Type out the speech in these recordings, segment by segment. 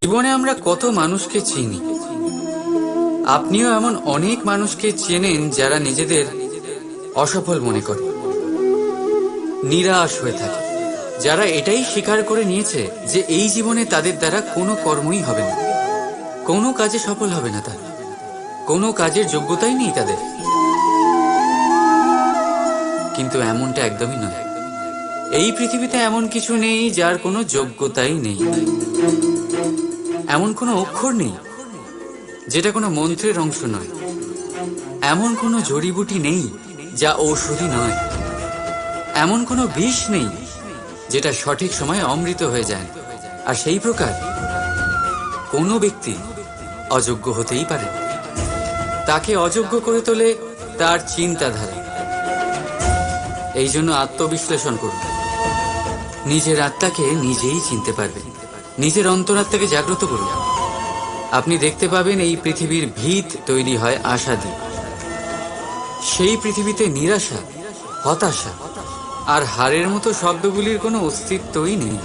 জীবনে আমরা কত মানুষকে চিনি, আপনিও এমন অনেক মানুষকে চেনেন যারা নিজেদের অসফল মনে করে, নিরাশ হয়ে থাকে, যারা এটাই স্বীকার করে নিয়েছে যে এই জীবনে তাদের দ্বারা কোনো কর্মই হবে না, কোনো কাজে সফল হবে না, তারা কোনো কাজের যোগ্যতাই নেই তাদের। কিন্তু এমনটা একদমই নয়। এই পৃথিবীতে এমন কিছু নেই যার কোনো যোগ্যতাই নেই, এমন কোনো অক্ষর নেই যেটা কোনো মন্ত্রের অংশ নয়, এমন কোনো জড়িবুটি নেই যা ঔষধি নয়, এমন কোনো বিষ নেই যেটা সঠিক সময়ে অমৃত হয়ে যায়। আর সেই প্রকার কোনো ব্যক্তি অযোগ্য হতেই পারে। তাকে অযোগ্য করে তোলে তার চিন্তাধারা। এই জন্য আত্মবিশ্লেষণ করুন, নিজের আত্মাকে নিজেই চিনতে পারবেন, নিজের অন্তরাত্মাকে জাগ্রত করুন। আপনি দেখতে পাবেন এই পৃথিবীর ভিত তৈরি হয় আশা দিয়ে। সেই পৃথিবীতে নিরাশা, হতাশা আর হারের মতো শব্দগুলির কোনো অস্তিত্বই নেই।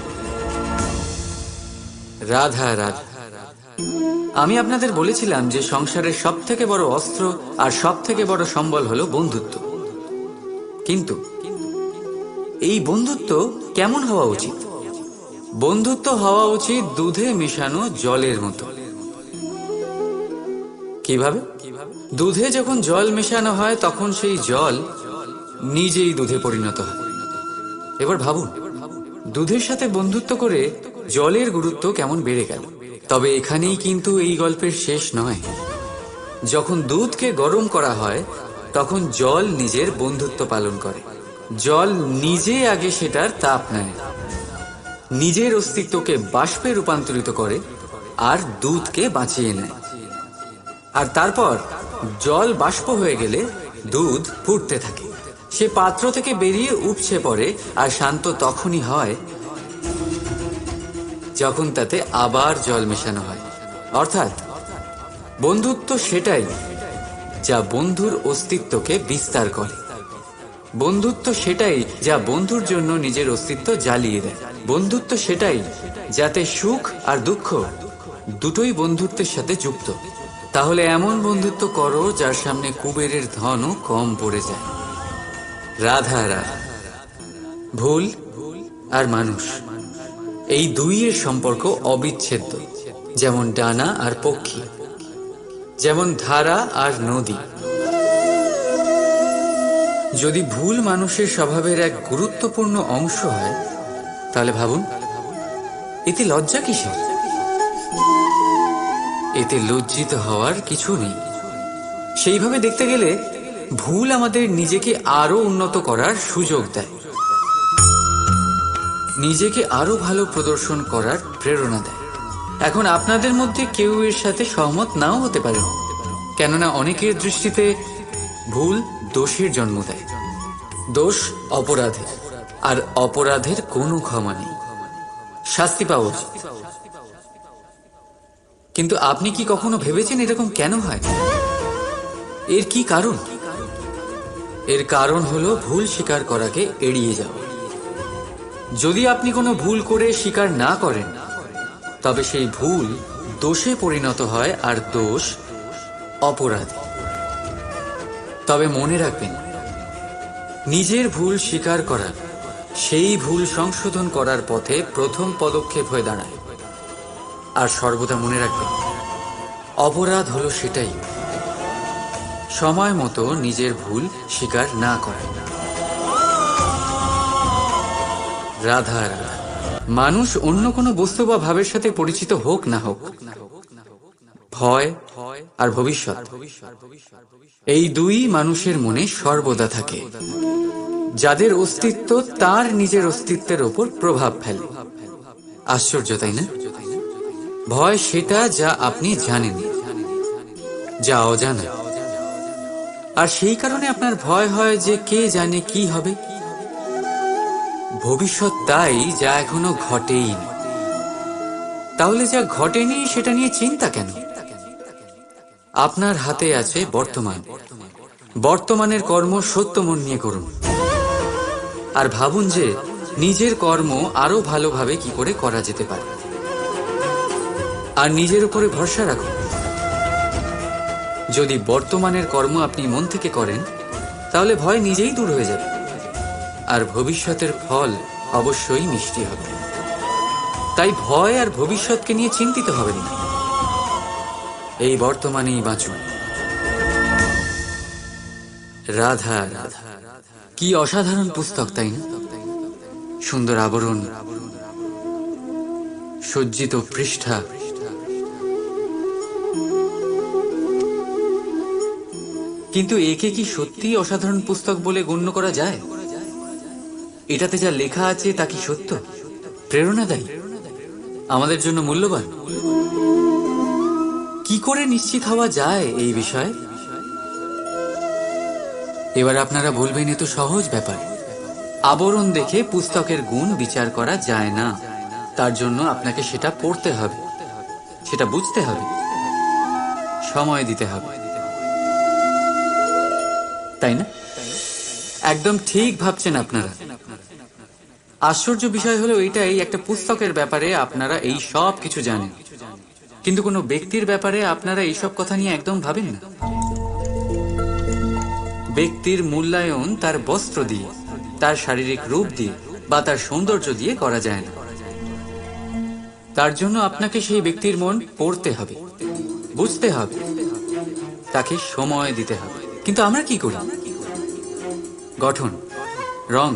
রাধা রাধা। আমি আপনাদের বলেছিলাম যে সংসারের সব থেকে বড় অস্ত্র আর সব থেকে বড় সম্বল হলো বন্ধুত্ব। কিন্তু এই বন্ধুত্ব কেমন হওয়া উচিত? বন্ধুত্ব হওয়া উচিত দুধে মিশানো জলের মতো। কিভাবে? দুধে যখন জল মেশানো হয় তখন সেই জল নিজেই দুধে পরিণত হয়। এবার ভাবুন, দুধের সাথে বন্ধুত্ব করে জলের গুরুত্ব কেমন বেড়ে গেল। তবে এখানেই কিন্তু এই গল্পের শেষ নয়। যখন দুধকে গরম করা হয় তখন জল নিজের বন্ধুত্ব পালন করে। জল নিজে আগে সেটার তাপ নেয়, নিজের অস্তিত্বকে বাষ্পে রূপান্তরিত করে আর দুধকে বাঁচিয়ে নেয়। আর তারপর জল বাষ্প হয়ে গেলে দুধ ফুটতে থাকে, সে পাত্র থেকে বেরিয়ে উপচে পড়ে। আর শান্ত তখনই হয় যখন তাতে আবার জল মেশানো হয়। অর্থাৎ বন্ধুত্ব সেটাই যা বন্ধুর অস্তিত্বকে বিস্তার করে। বন্ধুত্ব সেটাই যা বন্ধুর জন্য নিজের অস্তিত্ব জ্বালিয়ে দেয়। বন্ধুত্ব সেটাই যাতে সুখ আর দুঃখ দুটোই বন্ধুত্বের সাথে যুক্ত। তাহলে এমন বন্ধুত্ব করো যার সামনে কুবেরের ধনও কম পড়ে যায়। রাধা রাধা। ভুল আর মানুষ, এই দুইয়ের সম্পর্ক অবিচ্ছেদ্য। যেমন ডানা আর পক্ষী, যেমন ধারা আর নদী। যদি ভুল মানুষের স্বভাবের এক গুরুত্বপূর্ণ অংশ হয়, তাহলে ভাবুন, এতে লজ্জা কিসের? এতে লজ্জিত হওয়ার কিছু নেই। সেইভাবে দেখতে গেলে ভুল আমাদের নিজেকে আরো উন্নত করার সুযোগ দেয়, নিজেকে আরো ভালো প্রদর্শন করার প্রেরণা দেয়। এখন আপনাদের মধ্যে কেউ এর সাথে সহমত নাও হতে পারে, কেননা অনেকের দৃষ্টিতে ভুল দোষের জন্ম দেয়। দোষ অপরাধের, আর অপরাধের কোনো ক্ষমা নেই, শাস্তি পাওয়া উচিত। কিন্তু আপনি কি কখনো ভেবেছেন এরকম কেন হয়? এর কি কারণ? এর কারণ হলো ভুল স্বীকার করাকে এড়িয়ে যাওয়া। যদি আপনি কোনো ভুল করে স্বীকার না করেন, তবে সেই ভুল দোষে পরিণত হয়, আর দোষ অপরাধ। তবে মনে রাখবেন, নিজের ভুল স্বীকার করা সেই ভুল সংশোধন করার পথে প্রথম পদক্ষেপ হয়ে দাঁড়ায়। আর সর্বদা মনে রাখবেন, অপরাধ হলো সেটাই সময় মতো নিজের ভুল স্বীকার না করা। রাধা রাধা। মানুষ অন্য কোনো বস্তু বা ভাবের সাথে পরিচিত হোক না হোক, ভয় আর ভবিষ্যৎ, এই দুই মানুষের মনে সর্বদা থাকে। যাদের অস্তিত্ব তার নিজের অস্তিত্বের ওপর প্রভাব ফেলে। আশ্চর্য, তাই না? ভয় সেটা যা আপনি জানেন, যা অজানা। আর সেই কারণে আপনার ভয় হয় যে কে জানে কি হবে। ভবিষ্যৎ তাই যা এখনো ঘটেই। তাহলে যা ঘটেনি সেটা নিয়ে চিন্তা কেন? আপনার হাতে আছে বর্তমান। বর্তমানের কর্ম সত্য মন নিয়ে করুন। আর ভাবুন যে নিজের কর্ম আরো ভালোভাবে কি করে করা যেতে পারে। আর নিজের উপরে ভরসা রাখুন। যদি বর্তমানের কর্ম আপনি মন থেকে করেন, তাহলে ভয় নিজেই দূর হয়ে যাবে, আর ভবিষ্যতের ফল অবশ্যই মিষ্টি হবে। তাই ভয় আর ভবিষ্যৎকে নিয়ে চিন্তিত হবেন না, এই বর্তমানেই বাঁচুন। রাধা রাধা, কি অসাধারণ পুস্তক, তাই না? সুন্দর আবরণ, সজ্জিত পৃষ্ঠা, কিন্তু একে কি সত্যিই অসাধারণ পুস্তক বলে গণ্য করা যায়? এটাতে যা লেখা আছে তা কি সত্য, প্রেরণাদায়ী, আমাদের জন্য মূল্যবান? কি করে নিশ্চিত হওয়া যায় এই বিষয়ে? এবার আপনারা বলবেন, এ তো সহজ ব্যাপার, আবরণ দেখে পুস্তকের গুণ বিচার করা যায় না। তার জন্য আপনাকে সেটা পড়তে হবে, সেটা বুঝতে হবে, সময় দিতে হবে, তাই না? একদম ঠিক ভাবছেন আপনারা। আশ্চর্য বিষয় হলো এইটাই, একটা পুস্তকের ব্যাপারে আপনারা এই সব কিছু জানেন, কিন্তু কোনো ব্যক্তির ব্যাপারে আপনারা এইসব কথা নিয়ে একদম ভাবেন না। ব্যক্তির মূল্যায়ন তার বস্ত্র দিয়ে, তার শারীরিক রূপ দিয়ে বা তার সৌন্দর্য দিয়ে করা যায় না। তার জন্য আপনাকে সেই ব্যক্তির মন পড়তে হবে, বুঝতে হবে, তাকে সময় দিতে হবে। কিন্তু আমরা কি করি? গঠন, রং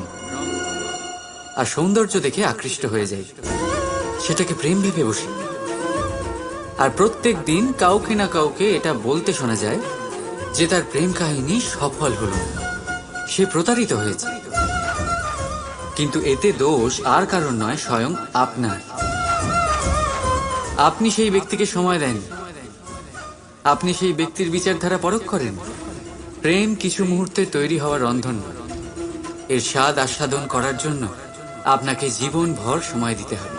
আর সৌন্দর্য দেখে আকৃষ্ট হয়ে যাই, সেটাকে প্রেম ভেবে বসি। আর প্রত্যেক দিন কাউকে না কাউকে এটা বলতে শোনা যায় যে তার প্রেম কাহিনী সফল হলো, সে প্রতারিত হয়েছে। কিন্তু এতে দোষ আর কারণ নয়, স্বয়ং আপনার। আপনি সেই ব্যক্তিকে সময় দেন, আপনি সেই ব্যক্তির বিচারধারা পরখ করেন। প্রেম কিছু মুহূর্তে তৈরি হওয়ার রন্ধন, এর স্বাদ আস্বাদন করার জন্য আপনাকে জীবনভর সময় দিতে হবে।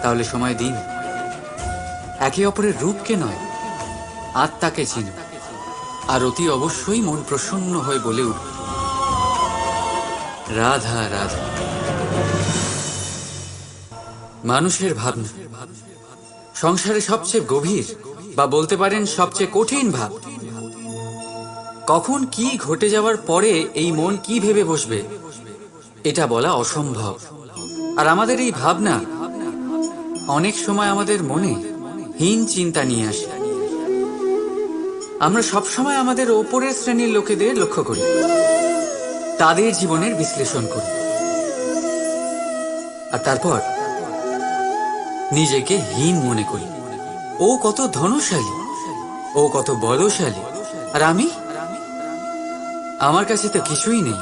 তাহলে সময় দিন, একে অপরের রূপকে নয়, আত্মাকে চিনুন। আর অতি অবশ্যই মন প্রসন্ন হয়ে বলে উঠবে, রাধা রাধা। মানুষের ভাবনা সংসারে সবচেয়ে গভীর, বা বলতে পারেন সবচেয়ে কঠিন ভাব। কখন কি ঘটে যাওয়ার পরে এই মন কি ভেবে বসবে, এটা বলা অসম্ভব। আর আমাদের এই ভাবনা অনেক সময় আমাদের মনে হীন চিন্তা নিয়ে আসে। আমরা সবসময় আমাদের ওপরের শ্রেণীর লোকেদের লক্ষ্য করি, তাদের জীবনের বিশ্লেষণ করি, আর তারপর নিজেকে হীন মনে করি। ও কত ধনশালী, ও কত বলশালী, আর আমার কাছে তো কিছুই নেই,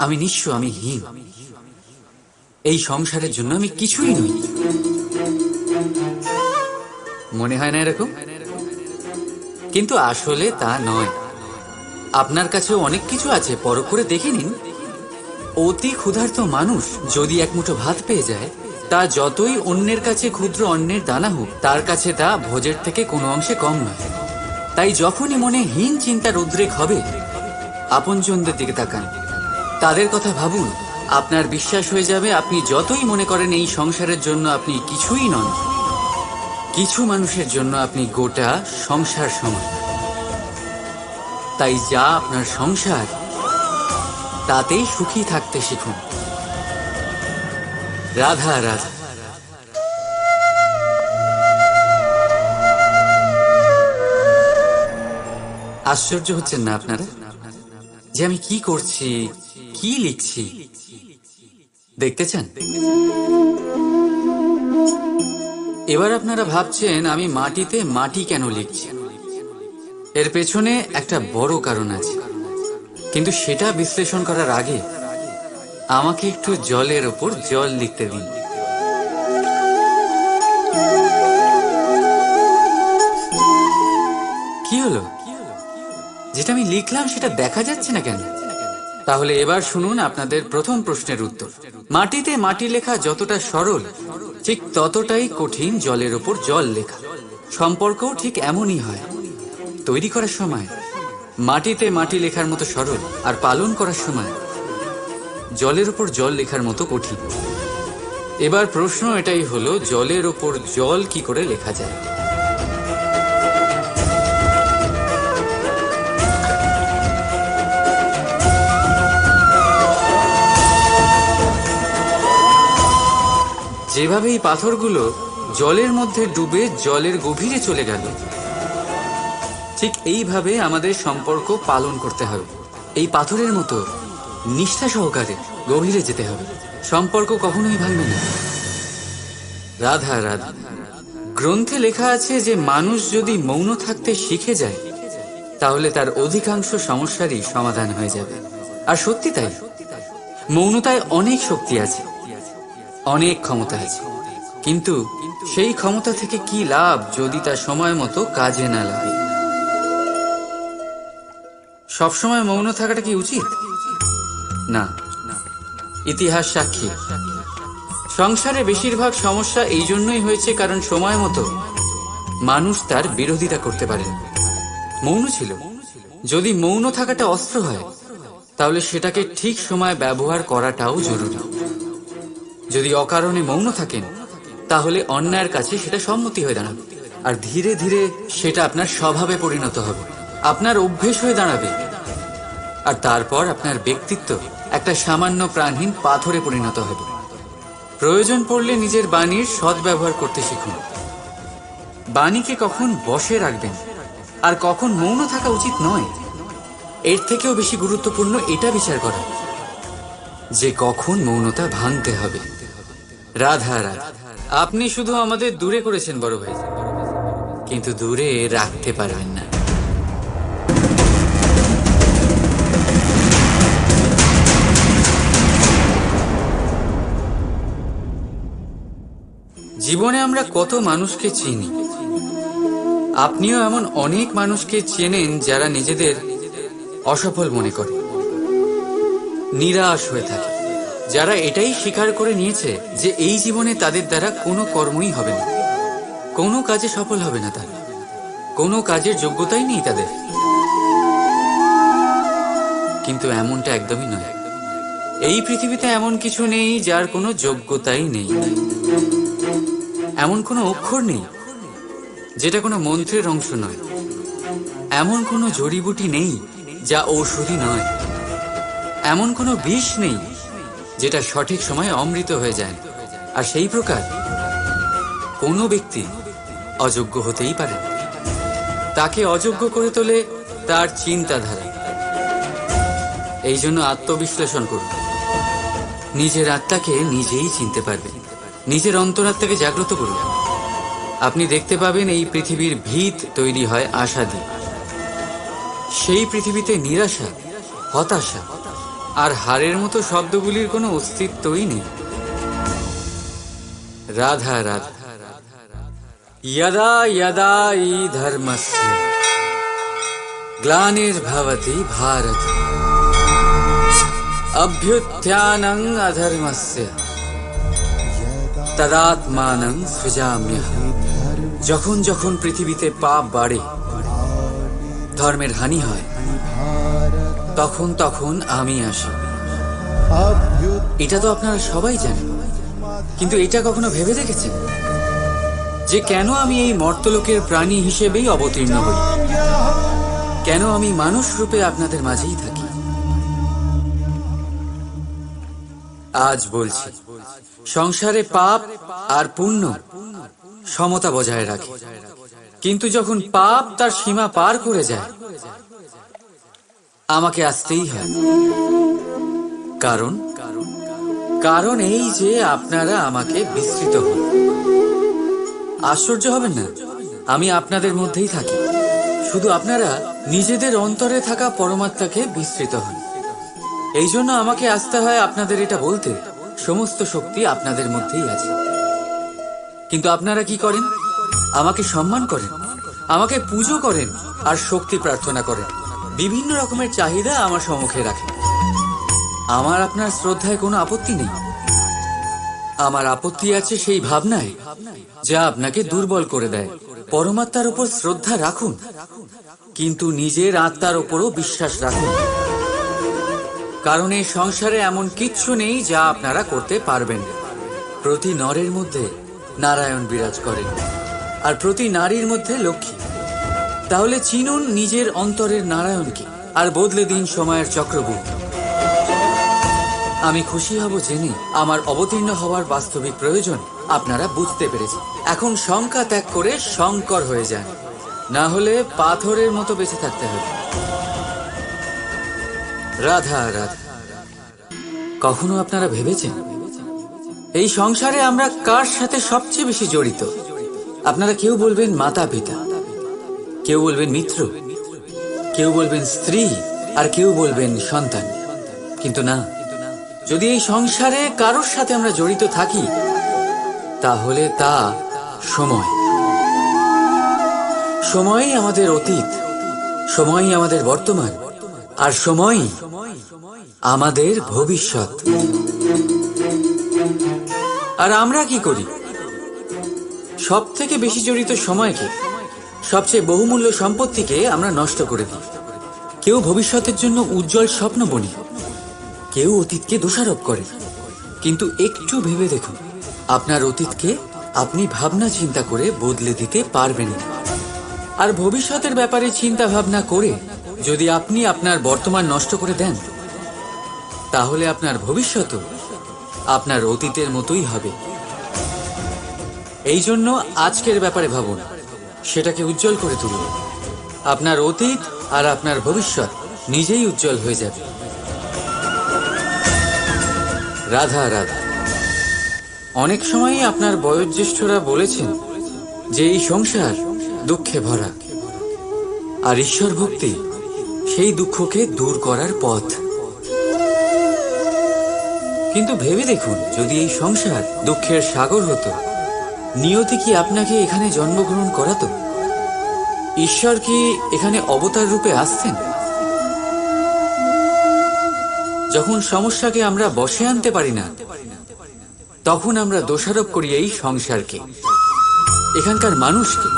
আমি নিঃস্ব, আমি হীন, এই সংসারের জন্য আমি কিছুই নই। মনে হয় না এরকম? কিন্তু আসলে তা নয়। আপনার কাছেও অনেক কিছু আছে, পরখ করে দেখে নিন। অতি ক্ষুধার্ত মানুষ যদি এক মুঠো ভাত পেয়ে যায়, তা যতই অন্যের কাছে ক্ষুদ্র অন্নের দানা হোক, তার কাছে তা ভোজের থেকে কোনো অংশে কম নয়। তাই যখনই মনে হীন চিন্তার উদ্রেক হবে, আপনজনদের দিকে তাকান, তাদের কথা ভাবুন। আপনার বিশ্বাস হয়ে যাবে, আপনি যতই মনে করেন এই সংসারের জন্য আপনি কিছুই নন, কিছু মানুষের জন্য আপনি গোটা সংসার সমান। তাই যা আপনার সংসার, তাতেই সুখী থাকতে শিখুন। রাধা রাধা। আশ্চর্য হচ্ছেন না আপনারা যে আমি কি করছি, কি লিখছি? দেখতে চান? এবার আপনারা ভাবছেন আমি মাটিতে মাটি কেন লিখছি। এর পেছনে একটা বড় কারণ আছে, কিন্তু সেটা বিশ্লেষণ করার আগে আমাকে একটু জলের ওপর জল লিখতে দিন। কি হলো? যেটা আমি লিখলাম সেটা দেখা যাচ্ছে না কেন? তাহলে এবার শুনুন আপনাদের প্রথম প্রশ্নের উত্তর। মাটিতে মাটি লেখা যতটা সরল, ঠিক ততটাই কঠিন জলের ওপর জল লেখা। সম্পর্কও ঠিক এমনই হয়। তৈরি করার সময় মাটিতে মাটি লেখার মতো সরল, আর পালন করার সময় জলের উপর জল লেখার মতো কঠিন। এবার প্রশ্ন এটাই হলো, জলের ওপর জল কি করে লেখা যায়? যেভাবে এই পাথরগুলো জলের মধ্যে ডুবে জলের গভীরে চলে গেল, ঠিক এইভাবে আমাদের সম্পর্ক পালন করতে হবে। এই পাথরের মতো নিষ্ঠা সহকারে গভীরে যেতে হবে। সম্পর্ক কখনোই ভাঙবে না। রাধা রাধা। গ্রন্থে লেখা আছে যে মানুষ যদি মৌন থাকতে শিখে যায় তাহলে তার অধিকাংশ সমস্যারই সমাধান হয়ে যাবে। আর সত্যি তাই, মৌনতায় অনেক শক্তি আছে, অনেক ক্ষমতা আছে, কিন্তু সেই ক্ষমতা থেকে কি লাভ যদি তা সময় মতো কাজে না লাগে? সবসময় মৌন থাকাটা কি উচিত? না। ইতিহাস সাক্ষী, সংসারে বেশিরভাগ সমস্যা এই জন্যই হয়েছে কারণ সময় মতো মানুষ তার বিরোধিতা করতে পারে। মৌন ছিল। যদি মৌন থাকাটা অস্ত্র হয় তাহলে সেটাকে ঠিক সময় ব্যবহার করাটাও জরুরি। যদি অকারণে মৌন থাকেন তাহলে অন্যায়ের কাছে সেটা সম্মতি হয়ে দাঁড়াবে, আর ধীরে ধীরে সেটা আপনার স্বভাবে পরিণত হবে, আপনার অভ্যেস হয়ে দাঁড়াবে, আর তারপর আপনার ব্যক্তিত্ব একটা সামান্য প্রাণহীন পাথরে পরিণত হবে। প্রয়োজন পড়লে নিজের বাণীর সদ্ব্যবহার করতে শিখুন। বাণীকে কখন বশে রাখবেন আর কখন মৌন থাকা উচিত নয়, এর থেকেও বেশি গুরুত্বপূর্ণ এটা বিচার করা যে কখন মৌনতা ভাঙতে হবে। রাধা রাধা। আপনি শুধু আমাদের দূরে করেছেন বড় ভাই, কিন্তু দূরে রাখতে পারবেন না। জীবনে আমরা কত মানুষকে চিনি। আপনিও এমন অনেক মানুষকে চেনেন যারা নিজেদের অসফল মনে করে, নিরাশ হয়ে থাকে, যারা এটাই স্বীকার করে নিয়েছে যে এই জীবনে তাদের দ্বারা কোনো কর্মই হবে না, কোনো কাজে সফল হবে না, তারা কোনো কাজের যোগ্যতাই নেই তাদের। কিন্তু এমনটা একদমই নয়। এই পৃথিবীতে এমন কিছু নেই যার কোনো যোগ্যতাই নেই। এমন কোনো অক্ষর নেই যেটা কোনো মন্ত্রের অংশ নয়। এমন কোনো জড়িবুটি নেই যা ঔষধি নয়। এমন কোনো বিষ নেই যেটা সঠিক সময়ে অমৃত হয়ে যায়। আর সেই প্রকার কোনো ব্যক্তি অযোগ্য হতেই পারে। তাকে অযোগ্য করে তোলে তার চিন্তাধারা। এই জন্য আত্মবিশ্লেষণ করুন। নিজের আত্মাকে নিজেই চিনতে পারবেন। নিজের অন্তরাত্মাকে জাগ্রত করুন। আপনি দেখতে পাবেন এই পৃথিবীর ভিত তৈরি হয় আশা দিয়ে। সেই পৃথিবীতে নিরাশা, হতাশা আর হারের মতো শব্দগুলির কোনো অস্তিত্বই নেই। রাধা রাধা। यदा यदा हि धर्मस्य ग्लानिर्भवति भारत अभ्युत्थानं अधर्मस्य तदात्मानं सृजाम्यहम्। যখন যখন পৃথিবীতে পাপ বাড়ে, ধর্মের হানি হয়, তখন তখন আমি আসি। এটা তো আপনারা সবাই জানেন, কিন্তু এটা কখনো ভেবে দেখেছেন যে কেন আমি এই মর্তলোকের প্রাণী হিসেবেই অবতীর্ণ হই? কেন আমি মানুষ রূপে আপনাদের মাঝেই থাকি? আজ বলছি, সংসারে পাপ আর পুণ্য সমতা বজায় রাখে, কিন্তু যখন পাপ তার সীমা পার করে যায় আমাকে আসতেই হয়। কারণ কারণ এই যে আপনারা আমাকে বিস্মৃত হন। আশ্চর্য হবেন না, আমি আপনাদের মধ্যেই থাকি, শুধু আপনারা নিজেদের অন্তরে থাকা পরমাত্মাকে বিস্মৃত হন। এই জন্য আমাকে আসতে হয় আপনাদের এটা বলতে, সমস্ত শক্তি আপনাদের মধ্যেই আছে। কিন্তু আপনারা কি করেন? আমাকে সম্মান করেন, আমাকে পুজো করেন আর শক্তি প্রার্থনা করেন। বিভিন্ন রকমের চাহিদা আমার সম্মুখে রাখেন। আমার আপনার শ্রদ্ধায় কোনো আপত্তি নেই। আমার আপত্তি আছে সেই ভাবনায় যা আপনাকে দুর্বল করে দেয়। পরমাত্মার উপর শ্রদ্ধা রাখুন, কিন্তু নিজের আত্মার উপরও বিশ্বাস রাখুন। কারণ এই সংসারে এমন কিচ্ছু নেই যা আপনারা করতে পারবেন না। প্রতি নরের মধ্যে নারায়ণ বিরাজ করেন, আর প্রতি নারীর মধ্যে লক্ষ্মী। তাহলে চিনুন নিজের অন্তরের নারায়ণকে, আর বদলে দিন সময়ের চক্রবর্তী। আমি খুশি হব জেনে আমার অবতীর্ণ হওয়ার বাস্তবিক প্রয়োজন আপনারা বুঝতে পেরেছেন। এখন শঙ্কা ত্যাগ করে শঙ্কর হয়ে যান, না হলে পাথরের মতো বেঁচে থাকতে হবে। রাধা রাধা। কখনো আপনারা ভেবেছেন এই সংসারে আমরা কার সাথে সবচেয়ে বেশি জড়িত? আপনারা কেউ বলবেন মাতা পিতা, কেউ বলবেন মিত্র, কেউ বলবেন স্ত্রী, আর কেউ বলবেন সন্তান। কিন্তু না, যদি এই সংসারে কারোর সাথে আমরা জড়িত থাকি তাহলে তা সময়। সময়ই আমাদের অতীত, সময়ই আমাদের বর্তমান, আর সময়ই আমাদের ভবিষ্যৎ। আর আমরা কি করি? সব থেকে বেশি জড়িত সময়কে, সবচেয়ে বহুমূল্য সম্পত্তিকে আমরা নষ্ট করে দিই। কেউ ভবিষ্যতের জন্য উজ্জ্বল স্বপ্ন বনি, কেউ অতীতকে দোষারোপ করে। কিন্তু একটু ভেবে দেখুন, আপনার অতীতকে আপনি ভাবনা চিন্তা করে বদলে দিতে পারবেন না। আর ভবিষ্যতের ব্যাপারে চিন্তা ভাবনা করে যদি আপনি আপনার বর্তমান নষ্ট করে দেন, তাহলে আপনার ভবিষ্যৎও আপনার অতীতের মতোই হবে। এই জন্য আজকের ব্যাপারে ভাবুন, সেটাকে উজ্জ্বল করে তুলুন। আপনার অতীত আর আপনার ভবিষ্যৎ নিজেই উজ্জ্বল হয়ে যাবে। রাধা রাধা। অনেক সময়ই আপনার বয়োজ্যেষ্ঠরা বলেছেন যে এই সংসার দুঃখে ভরা, আর ঈশ্বর ভক্তি সেই দুঃখকে দূর করার পথ। কিন্তু ভেবে দেখুন, যদি এই সংসার দুঃখের সাগর হতো, নিয়তি কি আপনাকে এখানে জন্মগ্রহণ করাতো? ঈশ্বর কি এখানে অবতার রূপে আসতেন? যখন সমস্যাকে আমরা বশে আনতে পারি না, তখন আমরা দোষারোপ করি এই সংসারকে, এখানকার মানুষকে।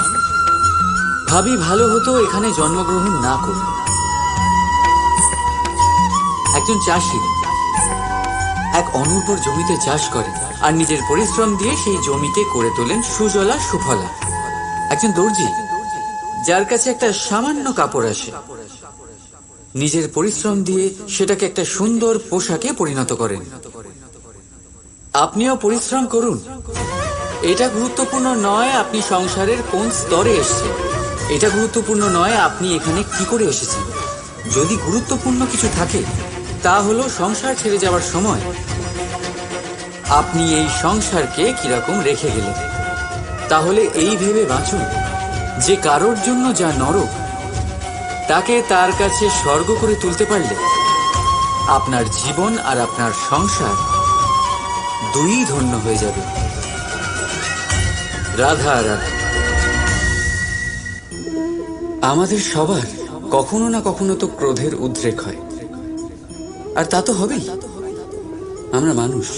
ভাবি ভালো হতো এখানে জন্মগ্রহণ না করে। একজন চাষি এক অনুর্বর জমিতে চাষ করেন, আর নিজের পরিশ্রম দিয়ে সেই জমিকে করে তোলেন সুজলা সুফলা। একজন দর্জি, যার কাছে একটা সামান্য কাপড় আসে, নিজের পরিশ্রম দিয়ে সেটাকে একটা সুন্দর পোশাকে পরিণত করেন। আপনিও পরিশ্রম করুন। এটা গুরুত্বপূর্ণ নয় আপনি সংসারের কোন স্তরে এসেছেন, এটা গুরুত্বপূর্ণ নয় আপনি এখানে কি করে এসেছেন। যদি গুরুত্বপূর্ণ কিছু থাকে, তা হলো সংসার ছেড়ে যাওয়ার সময় আপনি এই সংসারকে কিরকম রেখে গেলেন। তাহলে এই ভেবে বাঁচুন যে কারোর জন্য যা নরক, তাকে তার কাছে স্বর্গ করে তুলতে পারলে আপনার জীবন আর আপনার সংসার দুই ধন্য হয়ে যাবে। রাধা রাধা। আমাদের সবার কখনো না কখনো তো ক্রোধের উদ্রেক হয়, আর তা তো হবেই। আমরা মানুষ,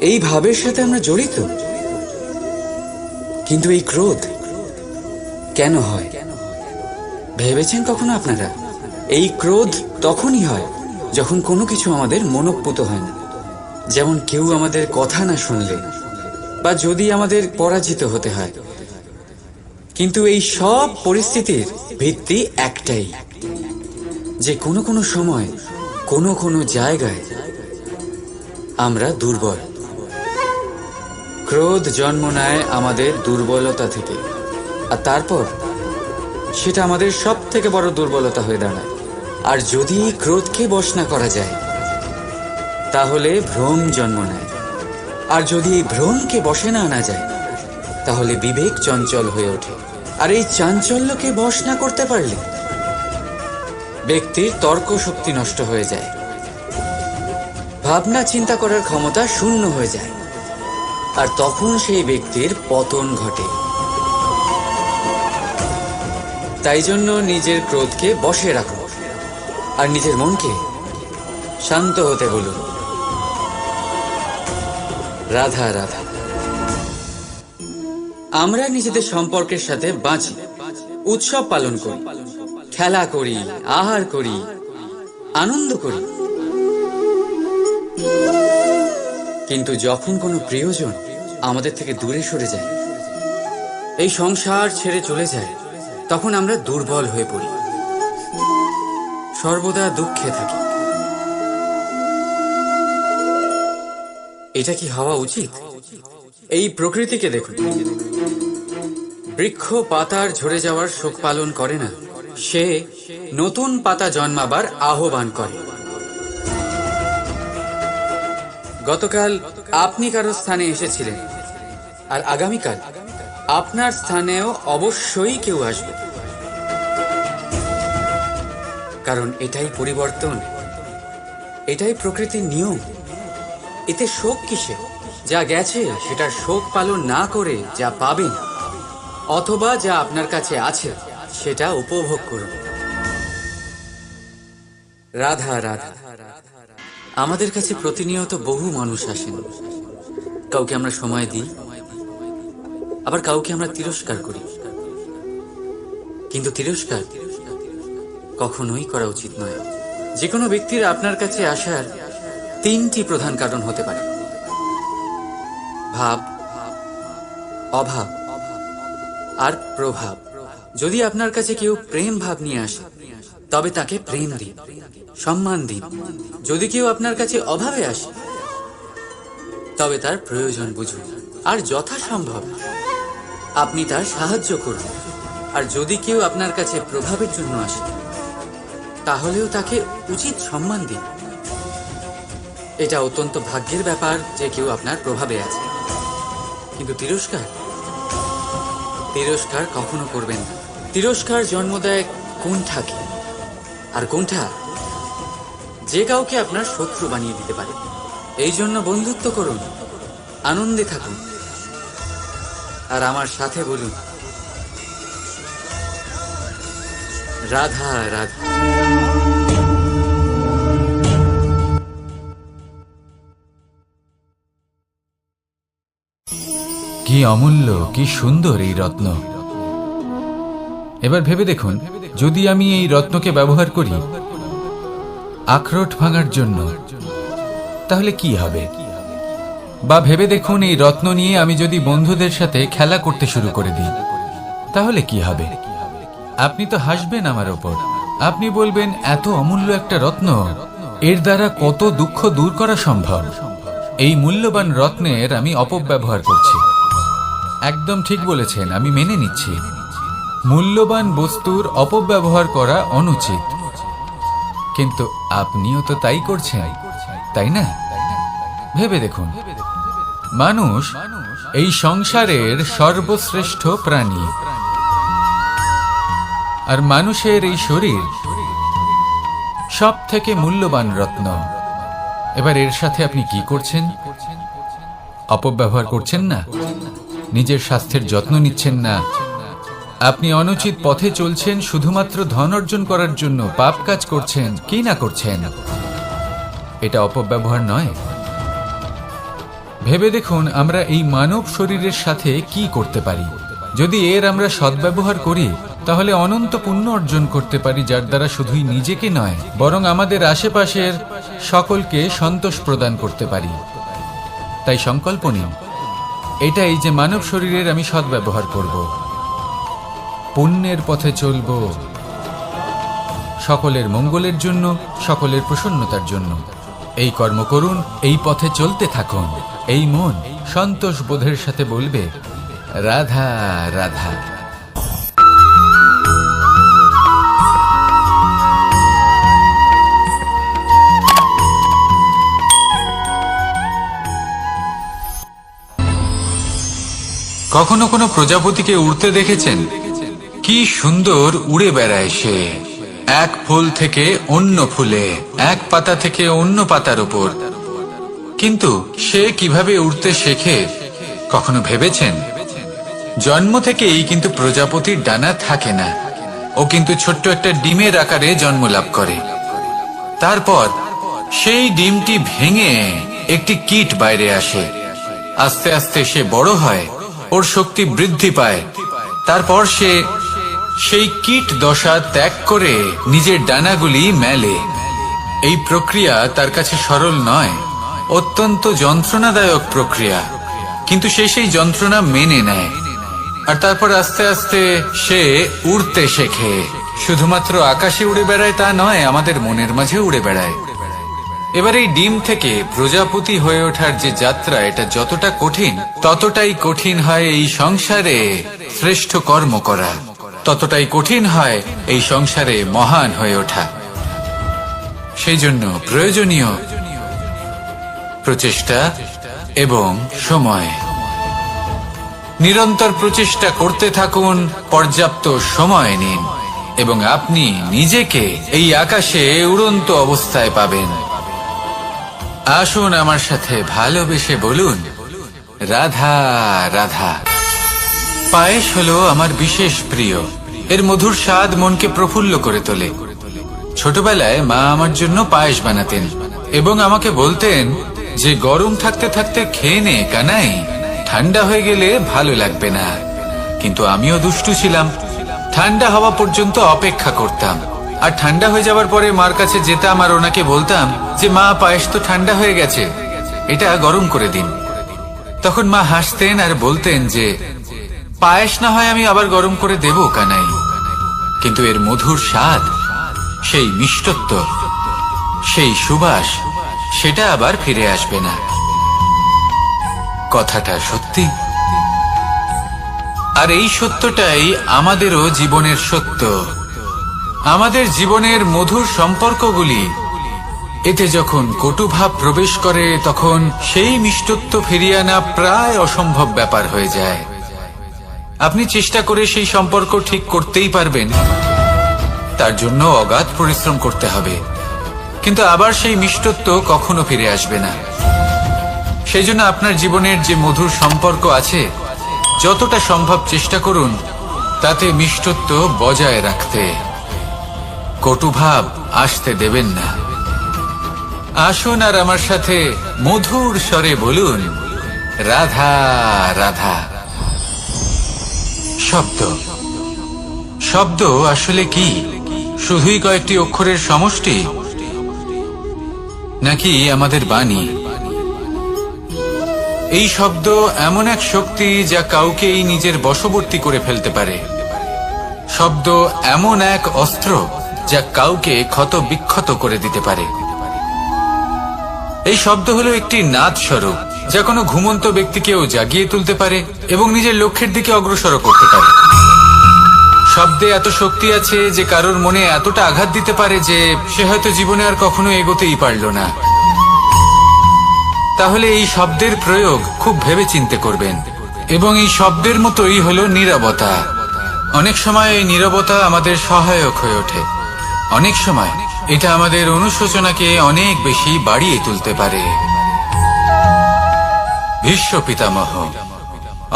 এই ভাবের সাথে আমরা জড়িত। কিন্তু এই ক্রোধ কেন হয় ভেবেছেন কখনো আপনারা? এই ক্রোধ তখনই হয় যখন কোনো কিছু আমাদের মনোপুত হয় না। যেমন কেউ আমাদের কথা না শুনলে, বা যদি আমাদের পরাজিত হতে হয়। কিন্তু এই সব পরিস্থিতির ভিত্তি একটাই, যে কোনো কোনো সময় কোনো কোনো জায়গায় আমরা দুর্বল। ক্রোধ জন্ম নেয় আমাদের দুর্বলতা থেকে, আর তারপর সেটা আমাদের সব থেকে বড় দুর্বলতা হয়ে দাঁড়ায়। আর যদি ক্রোধকে বশ না করা যায়, তাহলে ভ্রম জন্ম নেয়। আর যদি এই ভ্রমকে বশে না আনা যায়, তাহলে বিবেক চঞ্চল হয়ে ওঠে। আর এই চাঞ্চল্যকে বশ না করতে পারলে ব্যক্তির তর্ক শক্তি নষ্ট হয়ে যায়, ভাবনা চিন্তা করার ক্ষমতা শূন্য হয়ে যায়, আর তখন সেই ব্যক্তির পতন ঘটে। তাই জন্য নিজের ক্রোধকে বশে রাখুন, আর নিজের মনকে শান্ত হতে বলুন। রাধা রাধা। আমরা নিজেদের সম্পর্কের সাথে বাঁচি, উৎসব পালন করি, খেলা করি, আহার করি, আনন্দ করি। কিন্তু যখন কোনো প্রিয়জন আমাদের থেকে দূরে সরে যায়, এই সংসার ছেড়ে চলে যায়, তখন আমরা দুর্বল হয়ে পড়ি, সর্বদা দুঃখে থাকি। এটা কি হওয়া উচিত? এই প্রকৃতিকে দেখুন, বৃক্ষ পাতার ঝরে যাওয়ার শোক পালন করে না, সে নতুন পাতা জন্মাবার আহ্বান করে। গতকাল আপনি কারো স্থানে এসেছিলেন, আর আগামীকাল আপনার স্থানেও অবশ্যই কেউ আসবে, কারণ এটাই পরিবর্তন, এটাই প্রকৃতির নিয়ম। এতে শোক কিসে? যা গেছে সেটার শোক পালন না করে যা পাবেন অথবা যা আপনার কাছে আছে সেটা উপভোগ করুন। রাধা রাধা। আমাদের কাছে প্রতিনিয়ত বহু মানুষ আসেন, কাউকে আমরা সময় দিই, আবার কাউকে আমরা তিরস্কার করি। কিন্তু তিরস্কার কখনোই করা উচিত নয়। যে কোনো ব্যক্তির আপনার কাছে আসার তিনটি প্রধান কারণ হতে পারে: ভাব, অভাব আর প্রভাব। যদি আপনার কাছে কেউ প্রেম ভাব নিয়ে আসে, তবে তাকে প্রেম দিন, সম্মান দিন। যদি কেউ আপনার কাছে অভাবে আসে, তবে তার প্রয়োজন বুঝুন, আর যথাসম্ভব আপনি তার সাহায্য করুন। আর যদি কেউ আপনার কাছে প্রভাবের জন্য আসে, তাহলেও তাকে উচিত সম্মান দিন। এটা অত্যন্ত ভাগ্যের ব্যাপার যে কেউ আপনার প্রভাবে আছে। কিন্তু তিরস্কার কখনো করবেন না। তিরস্কার জন্ম দেয় কুণ্ঠাকে, আর কুণ্ঠা যে কাউকে আপনার শত্রু বানিয়ে দিতে পারে। এই জন্য বন্ধুত্ব করুন, আনন্দে থাকুন, আর আমার সাথে বলুন রাধা রাধা। কি অমূল্য, কি সুন্দর এই রত্ন। এবার ভেবে দেখুন, যদি আমি এই রত্নকে ব্যবহার করি আখরোট ভাঙার জন্য, তাহলে কি হবে? বা ভেবে দেখুন, এই রত্ন নিয়ে আমি যদি বন্ধুদের সাথে খেলা করতে শুরু করে দিই, তাহলে কি হবে? আপনি তো হাসবেন আমার ওপর। আপনি বলবেন, এত অমূল্য একটা রত্ন, এর দ্বারা কত দুঃখ দূর করা সম্ভব। এই মূল্যবান রত্নের আমি অপব্যবহার করছি। একদম ঠিক বলেছেন, আমি মেনে নিচ্ছি। মূল্যবান বস্তুর অপব্যবহার করা অনুচিত, কিন্তু আপনিও তো তাই করছেন, তাই না? ভেবে দেখুন, মানুষ এই সংসারের সর্বশ্রেষ্ঠ প্রাণী, আর মানুষের এই শরীর সব থেকে মূল্যবান রত্ন। এবার এর সাথে আপনি কি করছেন? অপব্যবহার করছেন না, নিজের স্বাস্থ্যের যত্ন নিচ্ছেন না, আপনি অনুচিত পথে চলছেন শুধুমাত্র ধন অর্জন করার জন্য, পাপ কাজ করছেন, কি না করছেন? এটা অপব্যবহার নয়? ভেবে দেখুন, আমরা এই মানব শরীরের সাথে কি করতে পারি। যদি এর আমরা সদ্ব্যবহার করি, তাহলে অনন্ত পুণ্য অর্জন করতে পারি, যার দ্বারা শুধুই নিজেকে নয়, বরং আমাদের আশেপাশের সকলকে সন্তোষ প্রদান করতে পারি। তাই সংকল্প নিন, এটাই যে মানব শরীরের আমি সদ্ব্যবহার করব, পুণ্যের পথে চলব, সকলের মঙ্গলের জন্য, সকলের প্রসন্নতার জন্য। এই কর্ম করুন, এই পথে চলতে থাকুন। এই মন সন্তোষ বোধের সাথে বলবে রাধা রাধা। কখনো কোনো প্রজাপতিকে উড়তে দেখেছেন? কি সুন্দর উড়ে বেড়ায় সে, এক ফুল থেকে অন্য ফুলে, এক পাতা থেকে অন্য পাতার উপর। কিন্তু সে কিভাবে উড়তে শেখে কখনো ভেবেছেন? জন্ম থেকেই কিন্তু প্রজাপতির ডানা থাকে না, ও কিন্তু ছোট্ট একটা ডিমের আকারে জন্ম লাভ করে। তারপর সেই ডিমটি ভেঙে একটি কীট বাইরে আসে। আস্তে আস্তে সে বড় হয়, ওর শক্তি বৃদ্ধি পায়। তারপর সে সেই কীট দশা ত্যাগ করে নিজের ডানাগুলি মেলে। এই প্রক্রিয়া তার কাছে সরল নয়, অত্যন্ত যন্ত্রণাদায়ক প্রক্রিয়া, কিন্তু সে সেই যন্ত্রণা মেনে নেয় আর তারপর আস্তে আস্তে সে উড়তে শেখে। শুধুমাত্র আকাশে উড়ে বেড়ায় তা নয়, আমাদের মনের মাঝে উড়ে বেড়ায়। এবার এই ডিম থেকে প্রজাপতি হয়ে ওঠার যে যাত্রা, এটা যতটা কঠিন ততটাই কঠিন হয় এই সংসারে শ্রেষ্ঠ কর্ম করা, ততটাই কঠিন হয় এই সংসারে মহান হয়ে ওঠা। সেই জন্য প্রয়োজনীয় প্রচেষ্টা এবং সময়। নিরন্তর প্রচেষ্টা করতে থাকুন, পর্যাপ্ত সময় নিন এবং আপনি নিজেকে এই আকাশে উড়ন্ত অবস্থায় পাবেন। আসুন আমার সাথে ভালোবেসে বলুন, রাধা রাধা। পায়েস হলো আমার বিশেষ প্রিয়। এর মধুর স্বাদ মনকে প্রফুল্ল করে তোলে। ছোটবেলায় মা আমার জন্য পায়েস বানাতেন এবং আমাকে বলতেন যে গরম থাকতে থাকতে খেয়ে নে কানাই, ঠান্ডা হয়ে গেলে ভালো লাগবে না। কিন্তু আমিও দুষ্টু ছিলাম, ঠান্ডা হওয়া পর্যন্ত অপেক্ষা করতাম আর ঠান্ডা হয়ে যাওয়ার পরে মার কাছে যেতাম আর ওনাকে বলতাম যে মা, পায়েস তো ঠান্ডা হয়ে গেছে, এটা গরম করে দিন। তখন মা হাসতেন আর বলতেন যে পায়েস না হয় আমি আবার গরম করে দেব কানাই, কিন্তু এর মধুর স্বাদ, সেই মিষ্টত্ব, সেই সুবাস, সেটা আবার ফিরে আসবে না। কথাটা সত্যি। আর এই সত্যটাই আমাদেরও জীবনের সত্য। আমাদের জীবনের মধুর সম্পর্কগুলি, এতে যখন কটুভাব প্রবেশ করে তখন সেই মিষ্টত্ব ফিরিয়ে আনা প্রায় অসম্ভব ব্যাপার হয়ে যায়। আপনি চেষ্টা করে সেই সম্পর্ক ঠিক করতেই পারবেন, তার জন্য অগাধ পরিশ্রম করতে হবে, কিন্তু আবার সেই মিষ্টত্ব কখনো ফিরে আসবে না। সেই জন্য আপনার জীবনের যে মধুর সম্পর্ক আছে, যতটা সম্ভব চেষ্টা করুন তাতে মিষ্টত্ব বজায় রাখতে। কটুভাব আসতে দেবেন না। আসুন আর আমার সাথে মধুর স্বরে বলুন, রাধা রাধা। শব্দ, শব্দ আসলে কি? শুধুই কয়েকটি অক্ষরের সমষ্টি, নাকি আমাদের বাণী? এই শব্দ এমন এক শক্তি যা কাউকেই নিজের বশবর্তী করে ফেলতে পারে। শব্দ এমন এক অস্ত্র যা কাউকে ক্ষত বিক্ষত করে দিতে পারে। এই শব্দ হলো একটি নাদ স্বরূপ যা কোনো ঘুমন্ত ব্যক্তিকেও জাগিয়ে তুলতে পারে এবং নিজের লক্ষ্যের দিকে অগ্রসর করতে পারে। শব্দে এত শক্তি আছে যে কারোর মনে এতটা আঘাত দিতে পারে যে সে হয়তো জীবনে আর কখনো এগোতেই পারল না। তাহলে এই শব্দের প্রয়োগ খুব ভেবে চিন্তে করবেন। এবং এই শব্দের মতোই হলো নীরবতা। অনেক সময় এই নীরবতা আমাদের সহায়ক হয়ে ওঠে, অনেক সময় এটা আমাদের অনুশোচনাকে অনেক বেশি বাড়িয়ে তুলতে পারে। ভীষ্ম পিতামহ,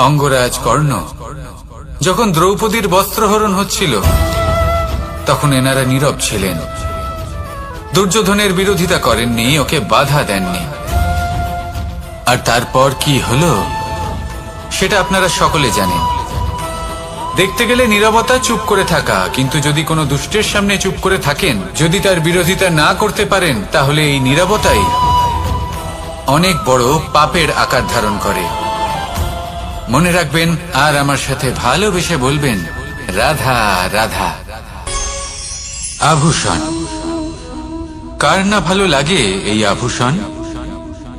অঙ্গরাজ কর্ণ, যখন দ্রৌপদীর বস্ত্রহরণ হচ্ছিল তখন এনারা নীরব ছিলেন। দুর্যোধনের বিরোধিতা করেননি, ওকে বাধা দেননি। আর তারপর কি হলো সেটা আপনারা সকলে জানেন। দেখতে গেলে নীরবতা চুপ করে থাকা, কিন্তু যদি কোনো দুষ্টের সামনে চুপ করে থাকেন, যদি তার বিরোধিতা না করতে পারেন, তাহলে এই নীরবতাই অনেক বড় পাপের আকার ধারণ করে। মনে রাখবেন আর আমার সাথে ভালোবেসে বলবেন, রাধা রাধা। আভূষণ, কার না ভালো লাগে এই আভূষণ?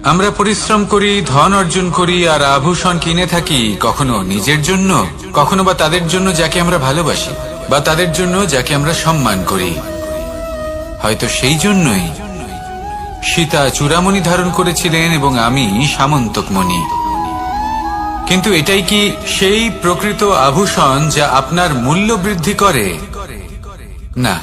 আমরা পরিশ্রম করি, ধন অর্জন করি আর আভূষণ কিনে থাকি, কখনো নিজের জন্য, কখনো বা তাদের জন্য যাকে আমরা ভালোবাসি, বা তাদের জন্য যাকে আমরা সম্মান করি। হয়তো সেই জন্যই সীতা চূড়ামণি ধারণ করেছিলেন এবং আমি সামন্তকমণি। কিন্তু এটাই কি সেই প্রকৃত আভূষণ যা আপনার মূল্য বৃদ্ধি করে? না।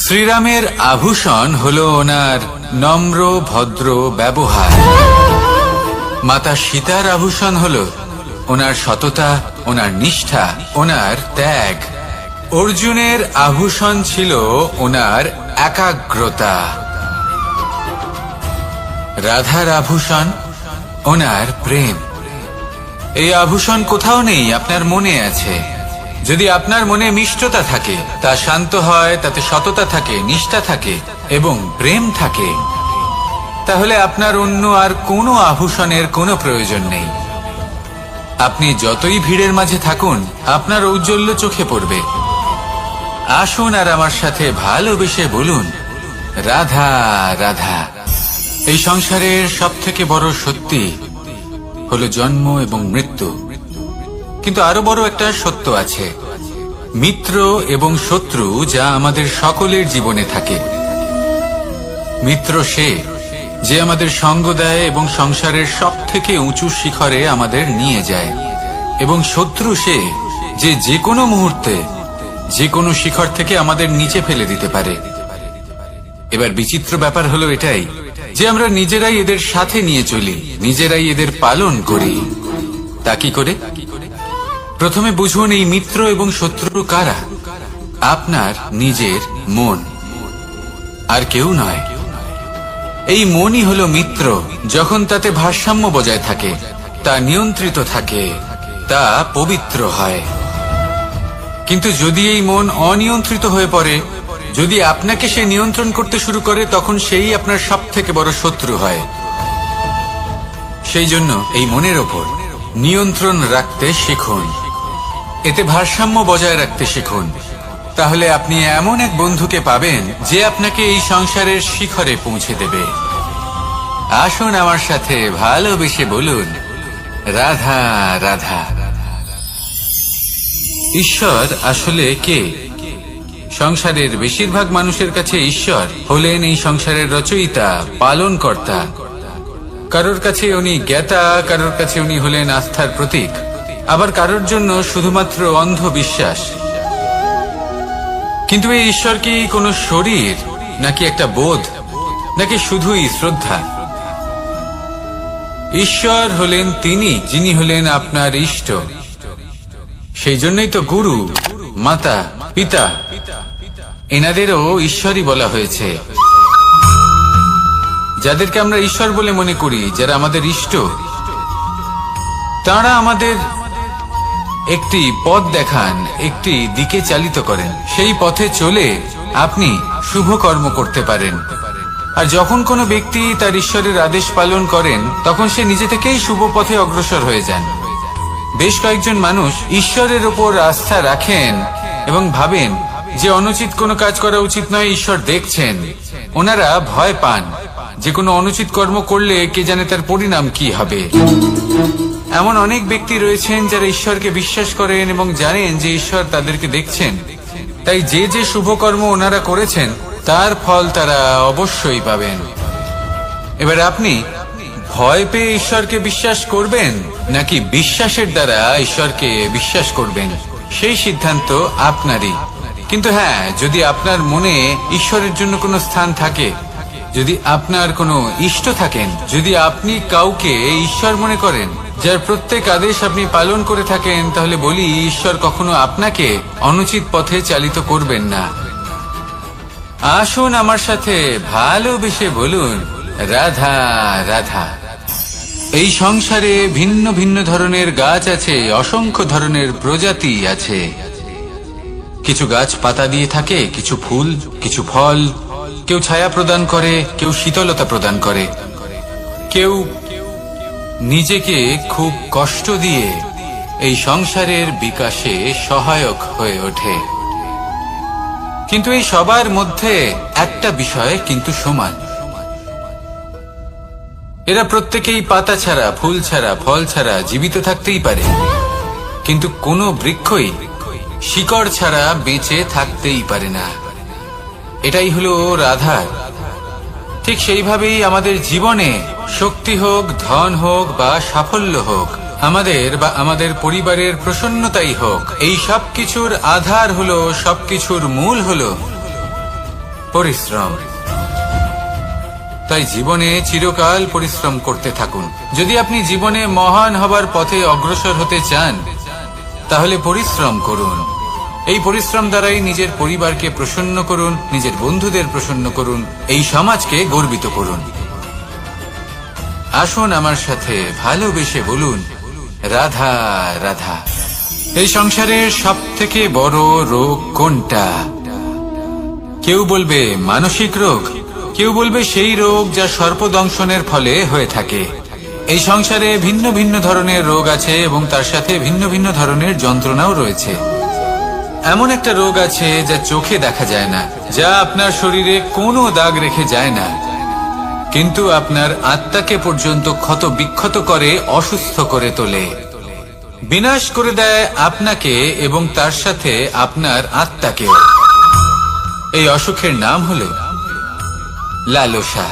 শ্রীরামের আভূষণ হলো ওনার নম্র ভদ্র ব্যবহার। মাতা সীতার আভূষণ হলো ওনার সততা, ওনার নিষ্ঠা, ওনার ত্যাগ। অর্জুনের আভূষণ ছিল ওনার একাগ্রতা। রাধার আভূষণ ওনার প্রেম। এই আভূষণ কোথাও নেই, আপনার মনে আছে। যদি আপনার মনে মিষ্টতা থাকে, তা শান্ত হয়, তাতে সততা থাকে, নিষ্ঠা থাকে এবং প্রেম থাকে, তাহলে আপনার অন্য আর কোনো আভূষণের কোনো প্রয়োজন নেই। আপনি যতই ভিড়ের মাঝে থাকুন, আপনার ঔজ্জ্বল্য চোখে পড়বে। আসুন আর আমার সাথে ভালোবেসে বলুন, রাধা রাধা। এই সংসারের সব থেকে বড় সত্যি হলো জন্ম এবং মৃত্যু, কিন্তু আরো বড় একটা সত্য আছে, মিত্র এবং শত্রু, যা আমাদের সকলের জীবনে থাকে। মিত্র সে যে আমাদের সঙ্গ দেয় এবং সংসারের সব থেকে উঁচু শিখরে আমাদের নিয়ে যায়, এবং শত্রু সে যে যে কোনো মুহূর্তে যে কোনো শিখর থেকে আমাদের নিচে ফেলে দিতে পারে। এবার বিচিত্র ব্যাপার হলো এটাই যে আমরা নিজেরাই এদের সাথে নিয়ে চলি, নিজেরাই এদের পালন করি। তা কি করে? প্রথমে বুঝুন এই মিত্র এবং শত্রু কারা। আপনার নিজের মন, আর কেউ নয়। এই মনই হলো মিত্র যখন তাতে ভারসাম্য বজায় থাকে, তা নিয়ন্ত্রিত থাকে, তা পবিত্র হয়। কিন্তু যদি এই মন অনিয়ন্ত্রিত হয়ে পড়ে, যদি আপনাকে সে নিয়ন্ত্রণ করতে শুরু করে, তখন সেই আপনার সব থেকে বড় শত্রু হয়। সেই জন্য এই মনের ওপর নিয়ন্ত্রণ রাখতে শিখুন, এতে ভারসাম্য বজায় রাখতে শিখুন। তাহলে আপনি এমন এক বন্ধুকে পাবেন যে আপনাকে এই সংসারের শিখরে পৌঁছে দেবে। আসুন আমার সাথে ভালোবেসে বলুন, রাধা রাধা। ঈশ্বর আসলে কে? সংসারের বেশিরভাগ মানুষের কাছে ঈশ্বর হলেন এই সংসারের রচয়িতা, পালনকর্তা। কারোর কাছে উনি জ্ঞাতা, কারোর কাছে উনি হলেন আস্থার প্রতীক, আবার কারোর জন্য শুধুমাত্র অন্ধ বিশ্বাস। কিন্তু এই ঈশ্বর কি কোনো শরীর, নাকি একটা বোধ, নাকি শুধুই শ্রদ্ধা? ঈশ্বর হলেন তিনি যিনি হলেন আপনার ইষ্ট। সেই জন্যই তো গুরু, মাতা, পিতা এনাদেরও ঈশ্বরই বলা হয়েছে। যাদেরকে আমরা ঈশ্বর বলে মনে করি, যারা আমাদের ইষ্ট, তারা আমাদের একটি পথ দেখান, একটি দিকে চালিত করেন। সেই পথে চলে আপনি শুভ কর্ম করতে পারেন। আর যখন কোনো ব্যক্তি তার ঈশ্বরের আদেশ পালন করেন, তখন সে নিজে থেকেই শুভ পথে অগ্রসর হয়ে যান। বেশ কয়েকজন মানুষ ঈশ্বরের ওপর আস্থা রাখেন এবং ভাবেন যে অনুচিত কোনো কাজ করা উচিত নয়, ঈশ্বর দেখছেন। ওনারা ভয় পান যে কোনো অনুচিত কর্ম করলে কে জানে তার পরিণাম কি হবে। এমন অনেক ব্যক্তি রয়েছেন যারা ঈশ্বরকে বিশ্বাস করেন এবং জানেন যে ঈশ্বর তাদেরকে দেখছেন, তাই যে যে শুভ কর্ম ওনারা করেছেন তার ফল তারা অবশ্যই পাবেন। এবার আপনি ভয় পেয়ে ঈশ্বরকে বিশ্বাস করবেন, নাকি বিশ্বাসের দ্বারা ঈশ্বরকে বিশ্বাস করবেন, সেই সিদ্ধান্ত আপনারই। কিন্তু হ্যাঁ, যদি আপনার মনে ঈশ্বরের জন্য কোনো স্থান থাকে, যদি আপনার কোনো ইষ্ট থাকেন, যদি আপনি কাউকে ঈশ্বর মনে করেন, যার প্রত্যেক আদেশ আপনি পালন করে থাকেন, তাহলে বলি, ঈশ্বর কখনো আপনাকে অনুচিত পথে চালিত করবেন না। আসুন আমার সাথে ভালোবেসে বলুন, রাধা রাধা। এই সংসারে ভিন্ন ভিন্ন ধরনের গাছ আছে, অসংখ্য ধরনের প্রজাতি আছে। কিছু গাছ পাতা দিয়ে থাকে, কিছু ফুল, কিছু ফল। কেউ ছায়া প্রদান করে, কেউ শীতলতা প্রদান করে, কেউ নিজেকে খুব কষ্ট দিয়ে এই সংসারের বিকাশে সহায়ক হয়ে ওঠে। কিন্তু এই সবার মধ্যে একটা বিষয় কিন্তু সমান, এরা প্রত্যেকেই পাতা ছাড়া, ফুল ছাড়া, ফল ছাড়া জীবিত থাকতেই পারে, কিন্তু কোনো বৃক্ষই শিকড় ছাড়া বেঁচে থাকতেই পারে না। এটাই হলো রাধা। ঠিক সেইভাবেই আমাদের জীবনে শক্তি হোক, ধন হোক বা সাফল্য হোক, আমাদের বা আমাদের পরিবারের প্রসন্নতাই হোক, এই সব কিছুর আধার হলো, সবকিছুর মূল হলো পরিশ্রম। তাই জীবনে চিরকাল পরিশ্রম করতে থাকুন। যদি আপনি জীবনে মহান হবার পথে অগ্রসর হতে চান, তাহলে পরিশ্রম করুন। এই পরিশ্রম দ্বারাই নিজের পরিবারকে প্রসন্ন করুন, নিজের বন্ধুদের প্রসন্ন করুন, এই সমাজকে গর্বিত করুন। আসুন আমার সাথে ভালোবেসে বলুন, রাধা রাধা। এই সংসারের সব থেকে বড় রোগ কোনটা? কেউ বলবে মানসিক রোগ, কেউ বলবে সেই রোগ যা সর্পদংশনের ফলে হয়ে থাকে। এই সংসারে ভিন্ন ভিন্ন ধরনের রোগ আছে এবং তার সাথে ভিন্ন ভিন্ন ধরনের যন্ত্রণাও রয়েছে। এমন একটা রোগ আছে যা চোখে দেখা যায় না, যা আপনার শরীরে কোনো দাগ রেখে যায় না, কিন্তু আপনার আত্মাকে পর্যন্ত ক্ষত বিক্ষত করে, অসুস্থ করে তোলে, বিনাশ করে দেয় আপনাকে এবং তার সাথে আপনার আত্মাকেও। এই অসুখের নাম হল লালসা।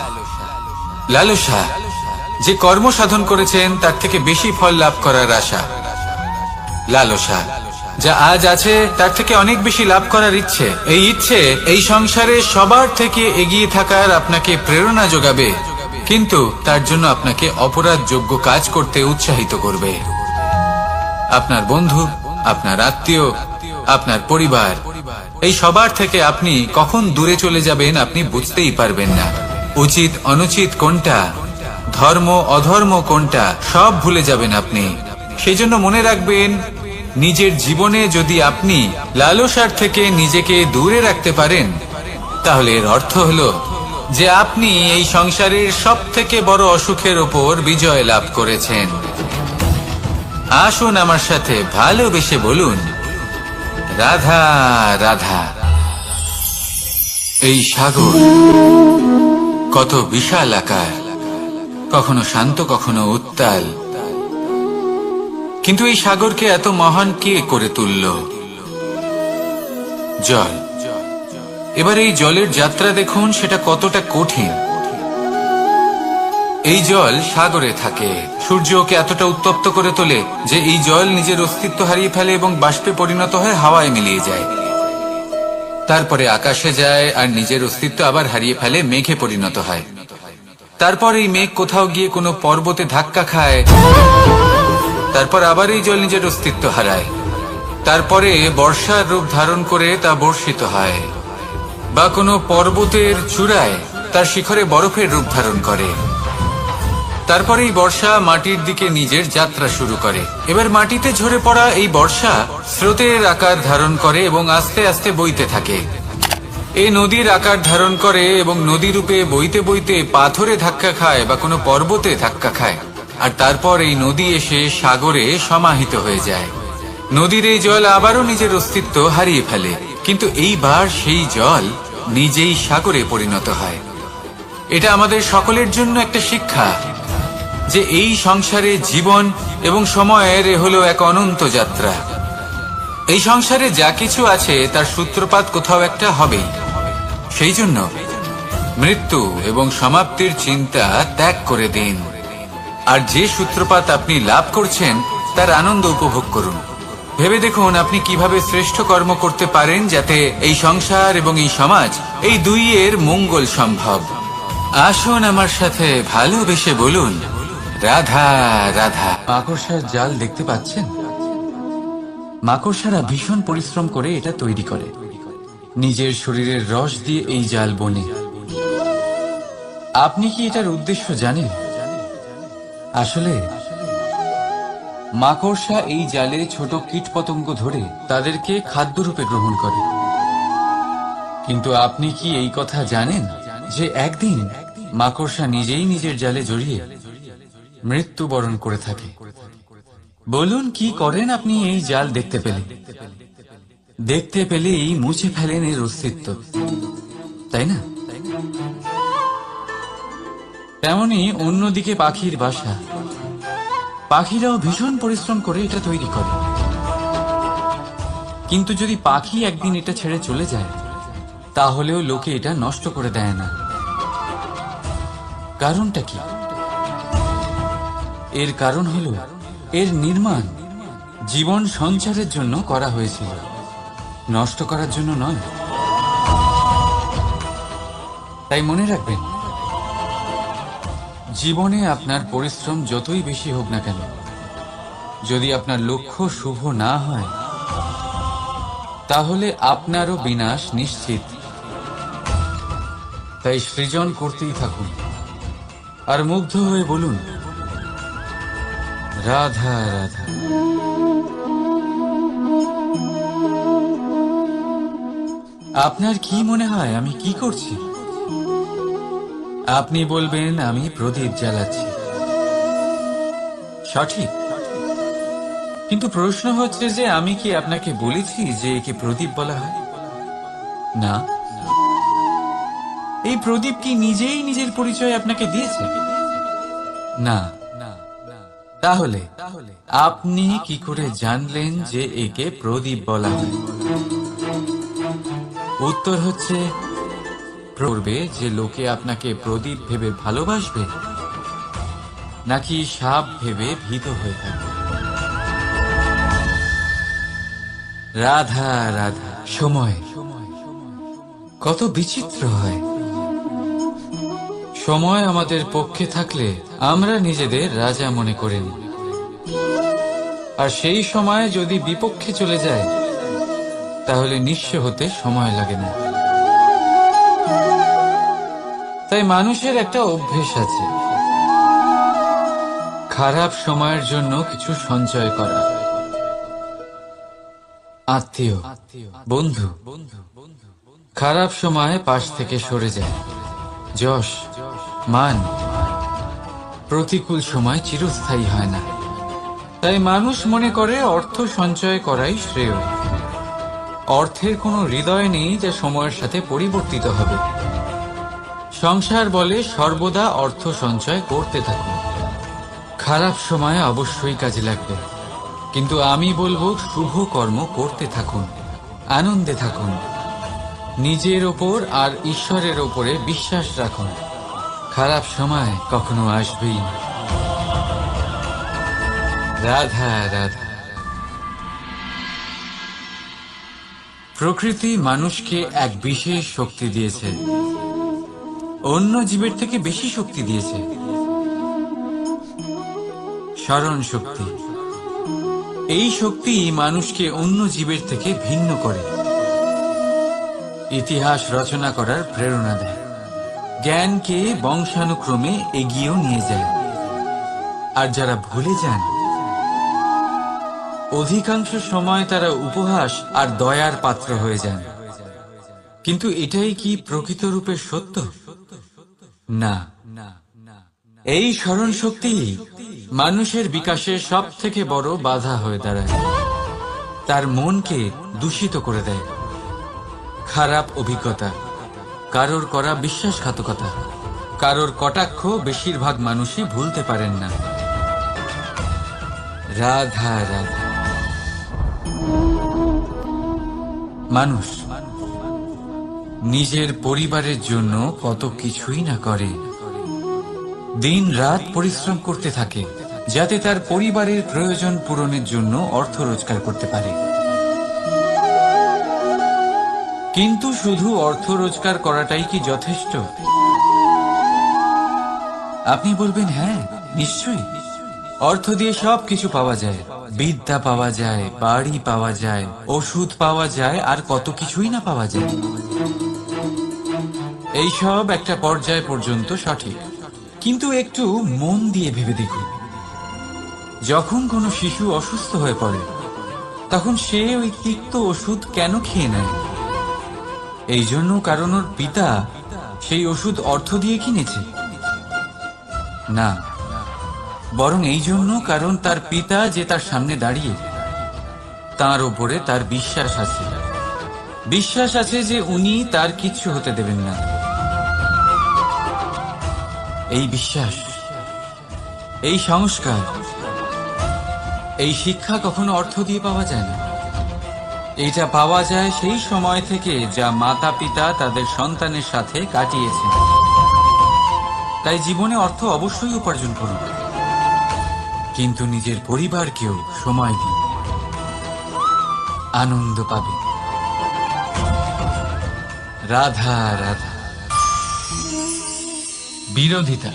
লালসা, যে কর্ম সাধন করেছেন তার থেকে বেশি ফল লাভ করার আশা। লালসা, যা আজ আছে তার থেকে অনেক বেশি লাভ করার ইচ্ছে। এই ইচ্ছে এই সংসারে সবার থেকে এগিয়ে থাকার আপনাকে প্রেরণা যোগাবে, কিন্তু তার জন্য আপনাকে অপরাধযোগ্য কাজ করতে উৎসাহিত করবে। আপনার বন্ধু, আপনার আত্মীয়, আপনার পরিবার, এই সবার থেকে আপনি কখন দূরে চলে যাবেন আপনি বুঝতেই পারবেন না। উচিত অনুচিত কোনটা, ধর্ম অধর্ম কোনটা, সব ভুলে যাবেন আপনি। সেই জন্য মনে রাখবেন, নিজের জীবনে যদি আপনি লালসার থেকে নিজেকে দূরে রাখতে পারেন, তাহলে এর অর্থ হলো যে আপনি এই সংসারের সব থেকে বড় অসুখের ওপর বিজয় লাভ করেছেন। আসুন আমার সাথে ভালোবেসে বলুন, রাধা রাধা। এই সাগর কত বিশাল আকার, কখনো শান্ত কখনো উত্তাল, কিন্তু এই সাগরকে এত মহান কে করে তুলল? জল। এবার এই জলের যাত্রা দেখুন, সেটা কতটা কঠিন। এই জল সাগরে থাকে। সূর্য ওকে এতটা উত্তপ্ত করে তোলে যে এই জল নিজের অস্তিত্ব হারিয়ে ফেলে এবং বাষ্পে পরিণত হয়ে হাওয়ায় মিলিয়ে যায়। তারপরে আকাশে যায় আর নিজের অস্তিত্ব আবার হারিয়ে ফেলে, মেঘে পরিণত হয়। তারপর এই মেঘ কোথাও গিয়ে কোনো পর্বতে ধাক্কা খায়, তারপর আবার এই জল নিজের অস্তিত্ব হারায়। তারপরে বর্ষার রূপ ধারণ করে তা বর্ষিত হয়, বা কোনো পর্বতের চূড়ায় তার শিখরে বরফের রূপ ধারণ করে। তারপরে এই বর্ষা মাটির দিকে নিজের যাত্রা শুরু করে। এবার মাটিতে ঝরে পড়া এই বর্ষা স্রোতের আকার ধারণ করে এবং আস্তে আস্তে বইতে থাকে। এই নদীর আকার ধারণ করে এবং নদী রূপে বইতে বইতে পাথরে ধাক্কা খায় বা কোনো পর্বতে ধাক্কা খায়, আর তারপর এই নদী এসে সাগরে সমাহিত হয়ে যায়। নদীর এই জল আবারও নিজের অস্তিত্ব হারিয়ে ফেলে, কিন্তু এইবার সেই জল নিজেই সাগরে পরিণত হয়। এটা আমাদের সকলের জন্য একটা শিক্ষা যে এই সংসারে জীবন এবং সময়ের হলো এক অনন্ত যাত্রা। এই সংসারে যা কিছু আছে তার সূত্রপাত কোথাও একটা হবেই। সেই জন্য মৃত্যু এবং সমাপ্তির চিন্তা ত্যাগ করে দিন, আর যে সূত্রপাত আপনি লাভ করছেন তার আনন্দ উপভোগ করুন। ভেবে দেখুন আপনি কিভাবে শ্রেষ্ঠ কর্ম করতে পারেন যাতে এই সংসার এবং এই সমাজ, এই দুইয়ের মঙ্গল সম্ভব। আসুন আমার সাথে ভালোবেসে বলুন, রাধা রাধা। মাকড়সার জাল দেখতে পাচ্ছেন? মাকড়সারা ভীষণ পরিশ্রম করে এটা তৈরি করে, নিজের শরীরের রস দিয়ে এই জাল বোনে। আপনি কি এটার উদ্দেশ্য জানেন? আসলে মাকড়সা এই জালে ছোট কীটপতঙ্গ ধরে তাদেরকে খাদ্যরূপে গ্রহণ করে। কিন্তু আপনি কি এই কথা জানেন যে একদিন মাকড়সা নিজেই নিজের জালে জড়িয়ে মৃত্যুবরণ করে থাকে? বলুন, কি করেন আপনি এই জাল দেখতে পেলে? দেখতে পেলেই মুছে ফেলেন এর অস্তিত্ব, তাই না? তেমনি অন্যদিকে পাখির বাসা, পাখিরাও ভীষণ পরিশ্রম করে এটা তৈরি করে। কিন্তু যদি পাখি একদিন এটা ছেড়ে চলে যায়, তাহলেও লোকে এটা নষ্ট করে দেয় না। কারণটা কি? এর কারণ হলো এর নির্মাণ জীবন সঞ্চারের জন্য করা হয়েছিল, নষ্ট করার জন্য নয়। তাই মনে রাখবেন, জীবনে আপনার পরিশ্রম যতই বেশি হোক না কেন, যদি আপনার লক্ষ্য শুভ না হয়, তাহলে আপনারও বিনাশ নিশ্চিত। তাই সৃজন করতেই থাকুন আর মুগ্ধ হয়ে বলুন, রাধা রাধা। আপনার কি মনে হয় আমি কি করছি? আপনি বলবেন আমি প্রদীপ জ্বালাচ্ছি, সঠিক। কিন্তু প্রশ্ন হচ্ছে যে আমি কি আপনাকে বলেছি যে একে প্রদীপ বলা হয়? না। এই প্রদীপ কি নিজেই নিজের পরিচয় আপনাকে দিয়েছে? না। তাহলে আপনি কি করে জানলেন যে একে প্রদীপ বলা হয়? উত্তর হচ্ছে, পড়বে যে লোকে আপনাকে প্রদীপ ভেবে ভালোবাসবে নাকি সাপ ভেবে ভীত হয়ে থাকবে। রাধা রাধা। সময় কত বিচিত্র হয়। সময় আমাদের পক্ষে থাকলে আমরা নিজেদের রাজা মনে করি, আর সেই সময় যদি বিপক্ষে চলে যায় তাহলে নিঃস্ব হতে সময় লাগে না। তাই মানুষের একটা অভ্যেস আছে, খারাপ সময়ের জন্য কিছু সঞ্চয় করা। আত্মীয়, বন্ধু খারাপ সময়ে পাশ থেকে সরে যায়। যশ, মান প্রতিকূল সময় চিরস্থায়ী হয় না। তাই মানুষ মনে করে অর্থ সঞ্চয় করাই শ্রেয়। অর্থের কোনো হৃদয় নেই যা সময়ের সাথে পরিবর্তিত হবে। সংসার বলে সর্বদা অর্থ সঞ্চয় করতে থাকুন। খারাপ সময়ে অবশ্যই কাজে লাগবে, কিন্তু আমি বলবো শুভ কর্ম করতে থাকুন, আনন্দে থাকুন, নিজের ওপর আর ঈশ্বরের ওপরে বিশ্বাস রাখুন। খারাপ সময় কখনো আসবেই না। রাধা রাধা। প্রকৃতি মানুষকে এক বিশেষ শক্তি দিয়েছে, অন্য জীবের থেকে বেশি শক্তি দিয়েছে। স্মরণ শক্তি। এই শক্তি মানুষকে অন্য জীবের থেকে ভিন্ন করে, ইতিহাস রচনা করার প্রেরণা দেয়, জ্ঞানকে বংশানুক্রমে এগিয়েও নিয়ে যায়। আর যারা ভুলে যান, অধিকাংশ সময় তারা উপহাস আর দয়ার পাত্র হয়ে যান। কিন্তু এটাই কি প্রকৃত রূপে সত্য? না। এই স্মরণ শক্তি মানুষের বিকাশের সব থেকে বড় বাধা হয়ে দাঁড়ায়। তার মনকে দূষিত করে দেয়। খারাপ অভিজ্ঞতা, কারোর করা বিশ্বাসঘাতকতা, কারোর কটাক্ষ বেশিরভাগ মানুষই ভুলতে পারেন না। রাধা রাধা। মানুষ নিজের পরিবারের জন্য কত কিছুই না করে, দিন রাত পরিশ্রম করতে থাকে যাতে তার পরিবারের প্রয়োজন পূরণের জন্য অর্থ রোজগার করতে পারে। কিন্তু শুধু অর্থ রোজগার করাটাই কি যথেষ্ট? আপনি বলবেন হ্যাঁ, নিশ্চয়ই। অর্থ দিয়ে সব কিছু পাওয়া যায়, বিদ্যা পাওয়া যায়, বাড়ি পাওয়া যায়, ওষুধ পাওয়া যায়, আর কত কিছুই না পাওয়া যায়। এইসব একটা পর্যায় পর্যন্ত সঠিক, কিন্তু একটু মন দিয়ে ভেবে দেখুন, যখন কোনো শিশু অসুস্থ হয়ে পড়ে তখন সে ওই তিক্ত ওষুধ কেন খেয়ে নেয়? এই জন্য কারণ ওর পিতা সেই ওষুধ অর্থ দিয়ে কিনেছে? না, বরং এই জন্য কারণ তার পিতা যে তার সামনে দাঁড়িয়ে, তার ওপরে তার বিশ্বাস আছে। বিশ্বাস আছে যে উনি তার কিচ্ছু হতে দেবেন না। এই বিশ্বাস, এই সংস্কার, এই শিক্ষা কখনো অর্থ দিয়ে পাওয়া যায় না। এটা পাওয়া যায় সেই সময় থেকে যা মাতা পিতা তাদের সন্তানের সাথে কাটিয়েছেন। তাই জীবনে অর্থ অবশ্যই উপার্জন করুন, কিন্তু নিজের পরিবারকেও সময় দিন, আনন্দ পাবে। রাধা রাধা। বিরোধিতা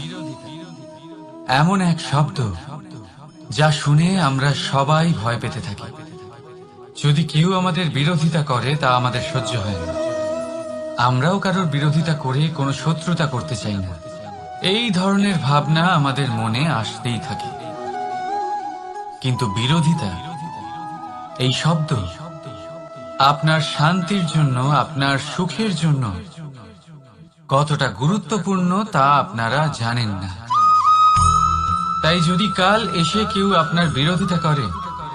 এমন এক শব্দ যা শুনে আমরা সবাই ভয় পেতে থাকি। যদি কেউ আমাদের বিরোধিতা করে তা আমাদের সহ্য হয় না। আমরাও কারোর বিরোধিতা করে কোনো শত্রুতা করতে চাই না। এই ধরনের ভাবনা আমাদের মনে আসতেই থাকে। কিন্তু বিরোধিতা, এই শব্দ আপনার শান্তির জন্য, আপনার সুখের জন্য কতটা গুরুত্বপূর্ণ তা আপনারা জানেন না। তাই যদি কাল এসে কেউ আপনার বিরোধিতা করে,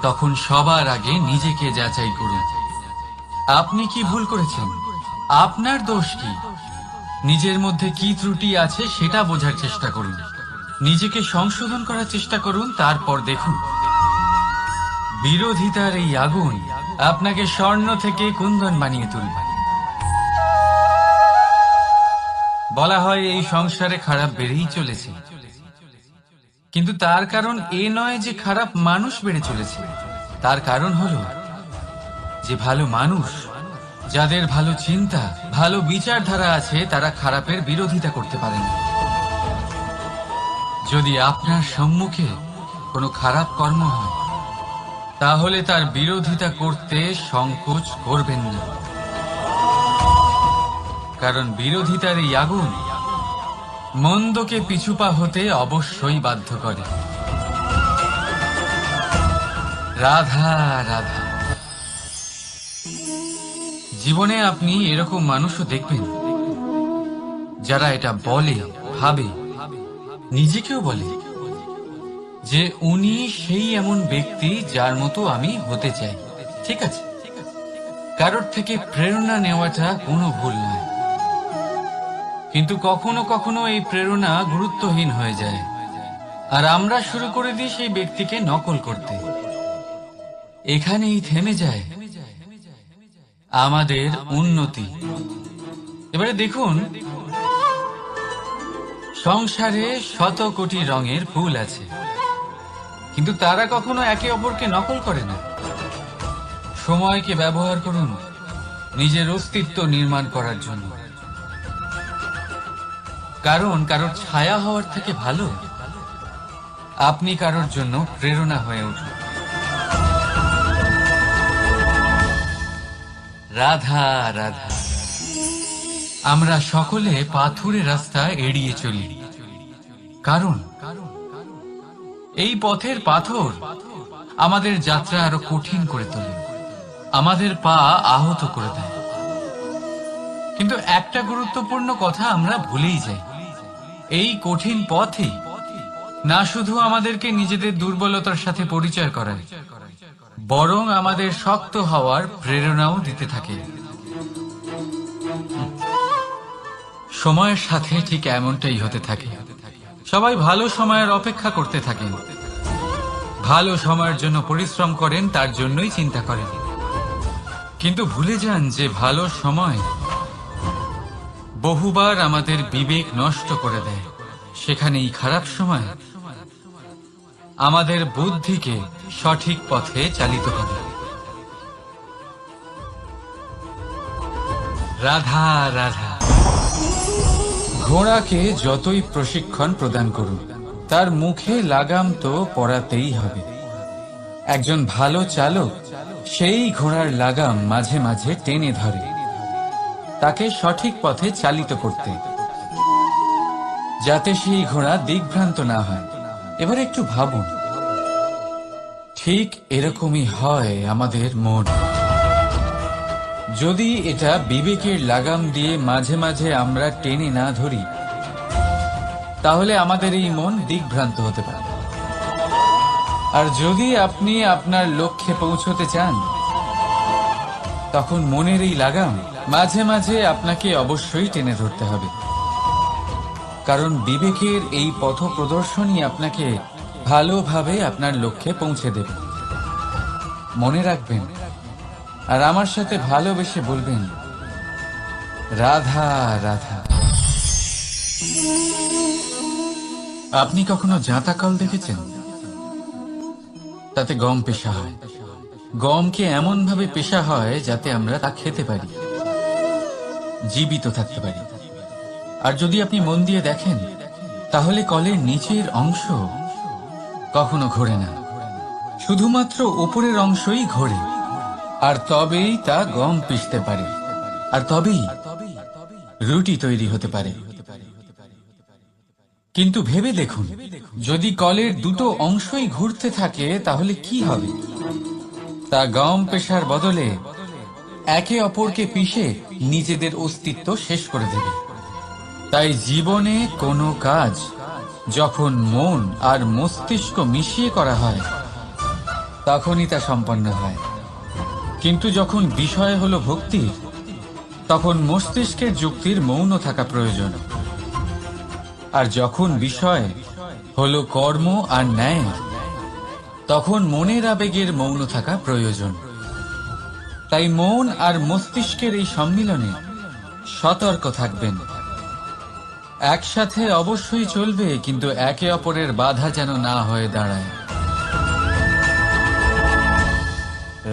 তখন সবার আগে নিজেকে যাচাই করুন। আপনি কি ভুল করেছেন? আপনার দোষ কি? নিজের মধ্যে কি ত্রুটি আছে সেটা বোঝার চেষ্টা করুন। নিজেকে সংশোধন করার চেষ্টা করুন, তারপর দেখুন বিরোধিতার এই আগুন আপনাকে স্বর্ণ থেকে কুন্দন বানিয়ে তুলবে। বলা হয় এই সংসারে খারাপ বেড়েই চলেছে, কিন্তু তার কারণ এ নয় যে খারাপ মানুষ বেড়ে চলেছে। তার কারণ হলো যে ভালো মানুষ, যাদের ভালো চিন্তা, ভালো বিচারধারা আছে, তারা খারাপের বিরোধিতা করতে পারে না। যদি আপনার সম্মুখে কোনো খারাপ কর্ম হয়, তাহলে তার বিরোধিতা করতে সংকোচ করবেন না, কারণ বিরোধিতার এই আগুন মন্দকে পিছুপা হতে অবশ্যই বাধ্য করে। রাধা রাধা। জীবনে আপনি এরকম মানুষও দেখবেন যারা এটা বলে, ভাবে, নিজেকেও বলে যে উনি সেই এমন ব্যক্তি যার মতো আমি হতে চাই। ঠিক আছে, কারোর থেকে প্রেরণা নেওয়াটা কোনো ভুল নয়, কিন্তু কখনো কখনো এই প্রেরণা গুরুত্বহীন হয়ে যায়, আর আমরা শুরু করে দিই সেই ব্যক্তিকে নকল করতে। এখানেই থেমে যায় আমাদের উন্নতি। এবারে দেখুন, সংসারে শত কোটি রঙের ফুল আছে, কিন্তু তারা কখনো একে অপরকে নকল করে না। সময়কে ব্যবহার করুন নিজের অস্তিত্ব নির্মাণ করার জন্য, কারণ কারোর ছায়া হওয়ার থেকে ভালো আপনি কারোর জন্য প্রেরণা হয়ে উঠুন। রাধা রাধা। আমরা সকলে পাথুরে রাস্তা এড়িয়ে চলি, কারণ এই পথের পাথর আমাদের যাত্রা আরো কঠিন করে তোলে, আমাদের পা আহত করে দেয়। কিন্তু একটা গুরুত্বপূর্ণ কথা আমরা ভুলেই যাই, এই কঠিন পথই না শুধু আমাদেরকে নিজেদের দুর্বলতার সাথে পরিচয় করায়, বরং আমাদের শক্ত হওয়ার প্রেরণাও দিতে থাকে। সময়ের সাথে ঠিক এমনটাই হতে থাকে। সবাই ভালো সময়ের অপেক্ষা করতে থাকেন, ভালো সময়ের জন্য পরিশ্রম করেন, তার জন্যই চিন্তা করেন, কিন্তু ভুলে যান যে ভালো সময় বহুবার আমাদের বিবেক নষ্ট করে দেয়। সেখানেই খারাপ সময় আমাদের বুদ্ধিকে সঠিক পথে চালিত করে। রাধা রাধা। ঘোড়াকে যতই প্রশিক্ষণ প্রদান করুন, তার মুখে লাগাম তো পরাতেই হবে। একজন ভালো চালক সেই ঘোড়ার লাগাম মাঝে মাঝে টেনে ধরে, তাকে সঠিক পথে চালিত করতে, যাতে সেই ঘোড়া দিকভ্রান্ত না হয়। এবার একটু ভাবুন, ঠিক এরকমই হয় আমাদের মন। যদি এটা বিবেকের লাগাম দিয়ে মাঝে মাঝে আমরা টেনে না ধরি, তাহলে আমাদের এই মন দিকভ্রান্ত হতে পারে। আর যদি আপনি আপনার লক্ষ্যে পৌঁছতে চান, তখন মনের এই লাগাম মাঝে মাঝে আপনাকে অবশ্যই টেনে ধরতে হবে, কারণ বিবেকের এই পথ প্রদর্শনই আপনাকে ভালোভাবে আপনার লক্ষ্যে পৌঁছে দেবে। মনে রাখবেন, আর আমার সাথে ভালোবেসে বলবেন, রাধা রাধা। আপনি কখনো জাঁতা কল দেখেছেন? তাতে গম পেশা হয়। গমকে এমন ভাবে পেশা হয় যাতে আমরা তা খেতে পারি, জীবিত থাকতে পারি। আর যদি আপনি মন দিয়ে দেখেন, তাহলে কলের নিচের অংশ কখনো ঘোরে না, শুধুমাত্র উপরের অংশই ঘোরে, আর তবেই তা গম পিষতে পারে, আর তবেই রুটি তৈরি হতে পারে। কিন্তু ভেবে দেখুন, যদি কলের দুটো অংশই ঘুরতে থাকে, তাহলে কি হবে? তা গম পেশার বদলে একে অপরকে পিষে নিজেদের অস্তিত্ব শেষ করে দেবে। তাই জীবনে কোনো কাজ যখন মন আর মস্তিষ্ক মিশিয়ে করা হয় তখনই তা সম্পন্ন হয়। কিন্তু যখন বিষয় হলো ভক্তির, তখন মস্তিষ্কের যুক্তির মৌন থাকা প্রয়োজন। আর যখন বিষয় হলো কর্ম আর ন্যায়, তখন মনের আবেগের মৌন থাকা প্রয়োজন। তাই মন আর মস্তিষ্কের এই সম্মিলনে সতর্ক থাকবেন। একসাথে অবশ্যই চলবে, কিন্তু একে অপরের বাধা যেন না হয়ে দাঁড়ায়।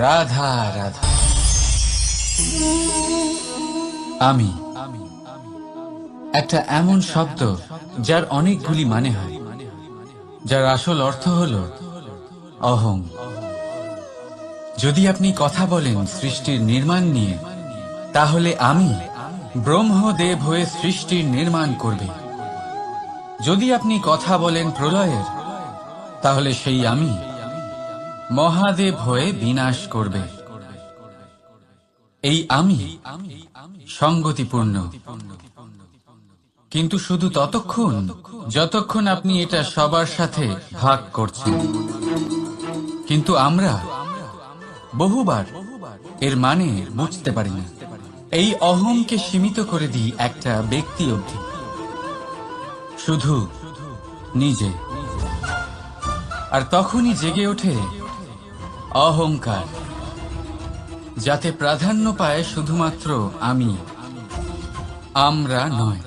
রাধা রাধা। আমি একটা এমন শব্দ যার অনেকগুলি মানে হয়, যার আসল অর্থ হল অহং। যদি আপনি কথা বলেন সৃষ্টির নির্মাণ নিয়ে, তাহলে আমি ব্রহ্মদেব হয়ে সৃষ্টির নির্মাণ করবে। যদি আপনি কথা বলেন প্রলয়ের, তাহলে সেই আমি মহাদেব হয়ে বিনাশ করবে। এই আমি সঙ্গতিপূর্ণ, কিন্তু শুধু ততক্ষণ যতক্ষণ আপনি এটা সবার সাথে ভাগ করছেন। কিন্তু আমরা বহুবার এর মানে বুঝতে পারি না। এই অহংকে সীমিত করে দিই একটা ব্যক্তি অবধি, শুধু নিজে। আর তখনই জেগে ওঠে অহংকার, যাতে প্রাধান্য পায় শুধুমাত্র আমি, আমরা নয়।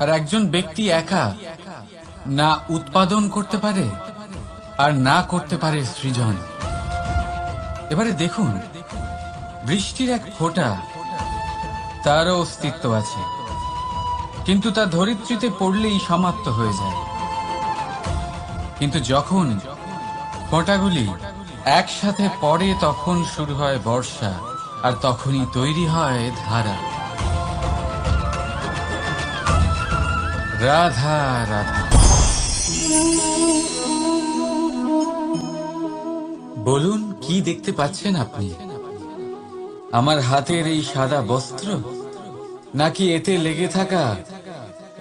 আর একজন ব্যক্তি একা না উৎপাদন করতে পারে আর না করতে পারে সৃজন। এবারে দেখুন, বৃষ্টির এক ফোঁটা, তারও অস্তিত্ব আছে, কিন্তু তা ধরিত্রীতে পড়লেই সমাপ্ত হয়ে যায়। কিন্তু যখন ফোঁটাগুলি একসাথে পড়ে, তখন শুরু হয় বর্ষা, আর তখনই তৈরি হয় ধারা। রাধা রাধা। বলুন, কি দেখতে পাচ্ছেন আপনি? আমার হাতের এই সাদা বস্ত্র, নাকি এতে লেগে থাকা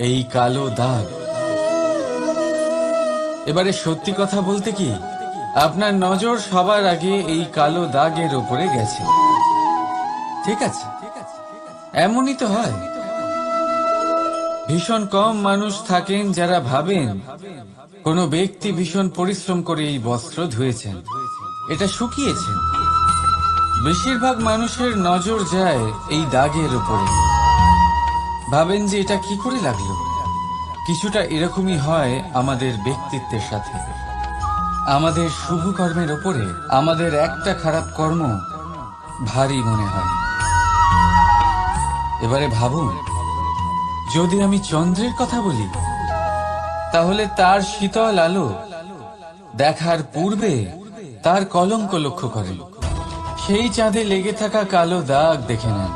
এই কালো দাগ? এবারে সত্যি কথা বলতে কি, আপনার নজর সবার আগে এই কালো দাগের উপরে গেছে। ঠিক আছে, এমনই তো হয়। ভীষণ কম মানুষ থাকেন যারা ভাবেন কোনো ব্যক্তি ভীষণ পরিশ্রম করে এই বস্ত্র ধুয়েছেন, এটা শুকিয়েছেন। বেশিরভাগ মানুষের নজর যায় এই দাগের উপরে, ভাবেন যে এটা কি করে লাগলো। কিছুটা এরকমই হয় আমাদের ব্যক্তিত্বের সাথে। আমাদের শুভ কর্মের ওপরে আমাদের একটা খারাপ কর্ম ভারী মনে হয়। এবারে ভাবুন, যদি আমি চন্দ্রের কথা বলি, তাহলে তার শীতল আলো দেখার পূর্বে তার কলঙ্ক লক্ষ্য করেন, সেই চাঁদে লেগে থাকা কালো দাগ দেখে নেন।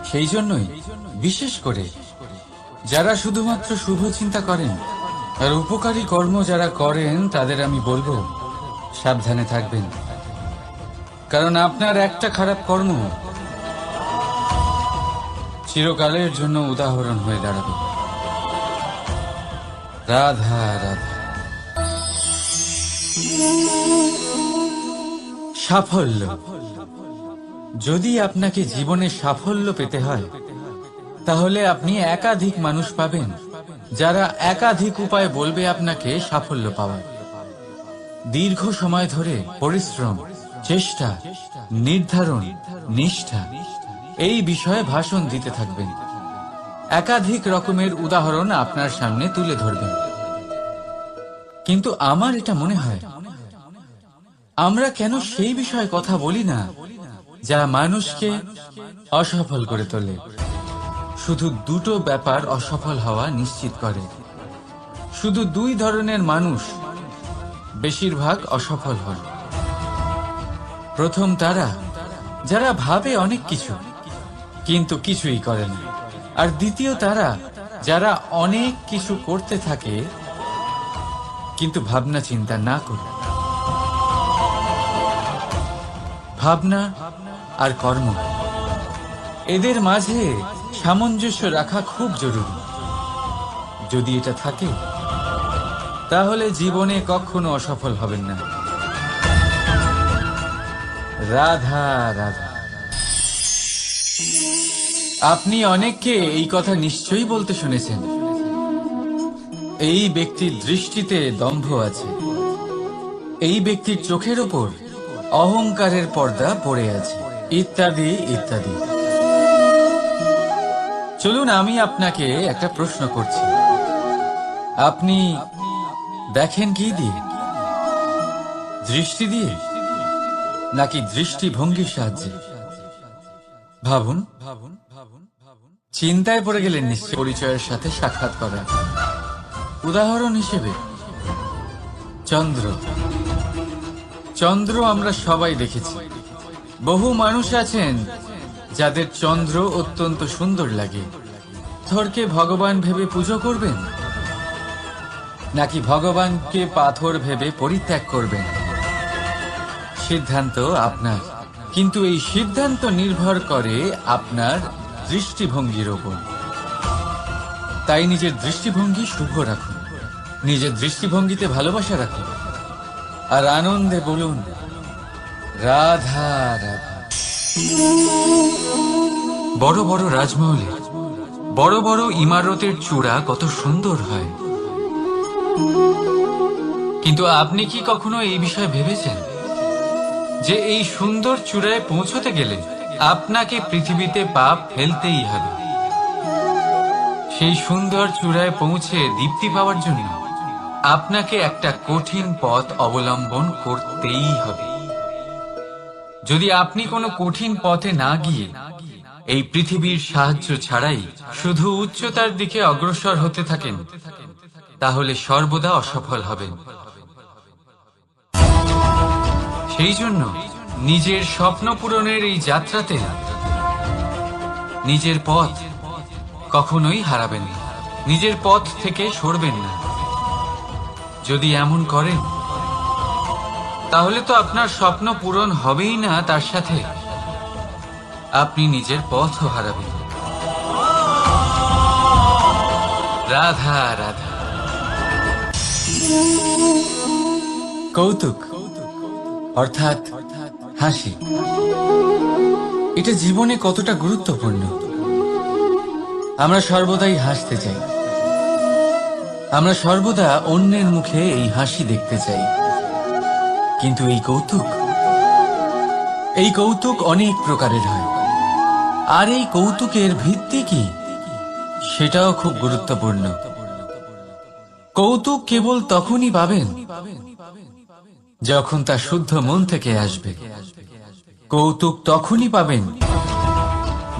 সেই জন্যই বিশেষ করে যারা শুধুমাত্র শুভ চিন্তা করেন আর উপকারী কর্ম যারা করেন, তাদের আমি বলবো সাবধানে থাকবেন। কারণ আপনার একটা খারাপ কর্ম চিরকালের জন্য উদাহরণ হয়ে দাঁড়াবে। রাধা রাধা। সাফল্য। যদি আপনাকে জীবনে সাফল্য পেতে হয়, তাহলে আপনি একাধিক মানুষ পাবেন যারা একাধিক উপায় বলবে আপনাকে সাফল্য পাওয়ার। দীর্ঘ সময় ধরে পরিশ্রম, চেষ্টা, নির্ধারণ, নিষ্ঠা, এই বিষয়ে ভাষণ দিতে থাকবেন। একাধিক রকমের উদাহরণ আপনার সামনে তুলে ধরবেন। কিন্তু আমার এটা মনে হয়, আমরা কেন সেই বিষয়ে কথা বলি না যা মানুষকে অসফল করে তোলে? শুধু দুটো ব্যাপার অসফল হওয়া নিশ্চিত করে। শুধু দুই ধরনের মানুষ বেশিরভাগ অসফল হয়। প্রথম তারা যারা ভাবে অনেক কিছু কিন্তু কিছুই করে না। আর দ্বিতীয় তারা যারা অনেক কিছু করতে থাকে কিন্তু ভাবনা চিন্তা না করে। ভাবনা আর কর্ম, এদের মাঝে সামঞ্জস্য রাখা খুব জরুরি। যদি এটা থাকে তাহলে জীবনে কখনো অসফল হবেন না। রাধা রাধা। আপনি অনেককে এই কথা নিশ্চয়ই বলতে শুনেছেন, এই ব্যক্তির দৃষ্টিতে দম্ভ আছে, এই ব্যক্তির চোখের ওপর অহংকারের পর্দা পড়ে আছে, ইত্যাদি ইত্যাদি। চলুন আমি আপনাকে একটা প্রশ্ন করছি, আপনি দেখেন কি দিয়ে? দৃষ্টি দিয়ে নাকি দৃষ্টিভঙ্গির সাহায্যে? ভাবুন। চিন্তায় পড়ে গেলেন নিশ্চয় পরিচয়ের সাথে সাক্ষাৎ করা। উদাহরণ হিসেবে চন্দ্র। চন্দ্র আমরা সবাই দেখেছি। বহু মানুষ আছেন যাদের চন্দ্র অত্যন্ত সুন্দর লাগে। পাথরকে ভগবান ভেবে পুজো করবেন নাকি ভগবানকে পাথর ভেবে পরিত্যাগ করবেন? সিদ্ধান্ত আপনার, কিন্তু এই সিদ্ধান্ত নির্ভর করে আপনার দৃষ্টিভঙ্গির ওপর। তাই নিজের দৃষ্টিভঙ্গি শুভ রাখুন, নিজের দৃষ্টিভঙ্গিতে ভালোবাসা রাখুন, আর আনন্দে বলুন রাধা রাধা। বড় বড় রাজমহলে বড় বড় ইমারতের চূড়া কত সুন্দর হয়, কিন্তু আপনি কি কখনো এই বিষয়ে ভেবেছেন যে এই সুন্দর চূড়ায় পৌঁছতে গেলে আপনাকে পৃথিবীতে পাপ ফেলতেই হবে? সেই সুন্দর চূড়ায় পৌঁছে দীপ্তি পাওয়ার জন্য আপনাকে একটা কঠিন পথ অবলম্বন করতেই হবে। যদি আপনি কোনো কঠিন পথে না গিয়ে এই পৃথিবীর সাহায্য ছাড়াই শুধু উচ্চতার দিকে অগ্রসর হতে থাকেন, তাহলে সর্বদা অসফল হবেন। সেই জন্য নিজের স্বপ্ন পূরণের এই যাত্রাতে নিজের পথ কখনোই হারাবেন না, নিজের পথ থেকে সরবেন না। যদি এমন করেন তাহলে তো আপনার স্বপ্ন পূরণ হবেই না, তার সাথে আপনি নিজের পথও হারাবেন। রাধা রাধা। কৌতুক অর্থাৎ হাসি, এটা জীবনে কতটা গুরুত্বপূর্ণ। আমরা সর্বদাই হাসতে চাই, আমরা সর্বদা অন্যের মুখে এই হাসি দেখতে চাই। কিন্তু এই কৌতুক অনেক প্রকারের হয়, আর এই কৌতুকের ভিত্তি কি সেটাও খুব গুরুত্বপূর্ণ। কৌতুক কেবল তখনই পাবেন যখন তা শুদ্ধ মন থেকে আসবে। কৌতুক তখনই পাবেন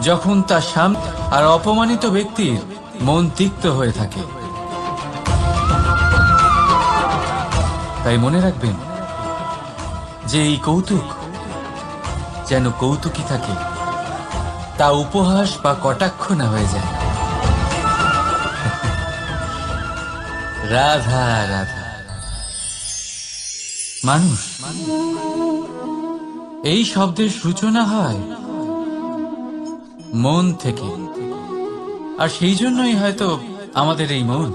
যখন তা শান্ত আর অপমানিত ব্যক্তির মন তিক্ত হয়ে থাকে। তাই মনে রাখবেন যে এই কৌতুক যেন কৌতুকই থাকে, তা উপহাস বা কটাক্ষ না হয়ে যায়। রাধা রাধা। মানুষ, এই শব্দের সূচনা হয় মন থেকে, আর সেই জন্যই হয়তো আমাদের এই মন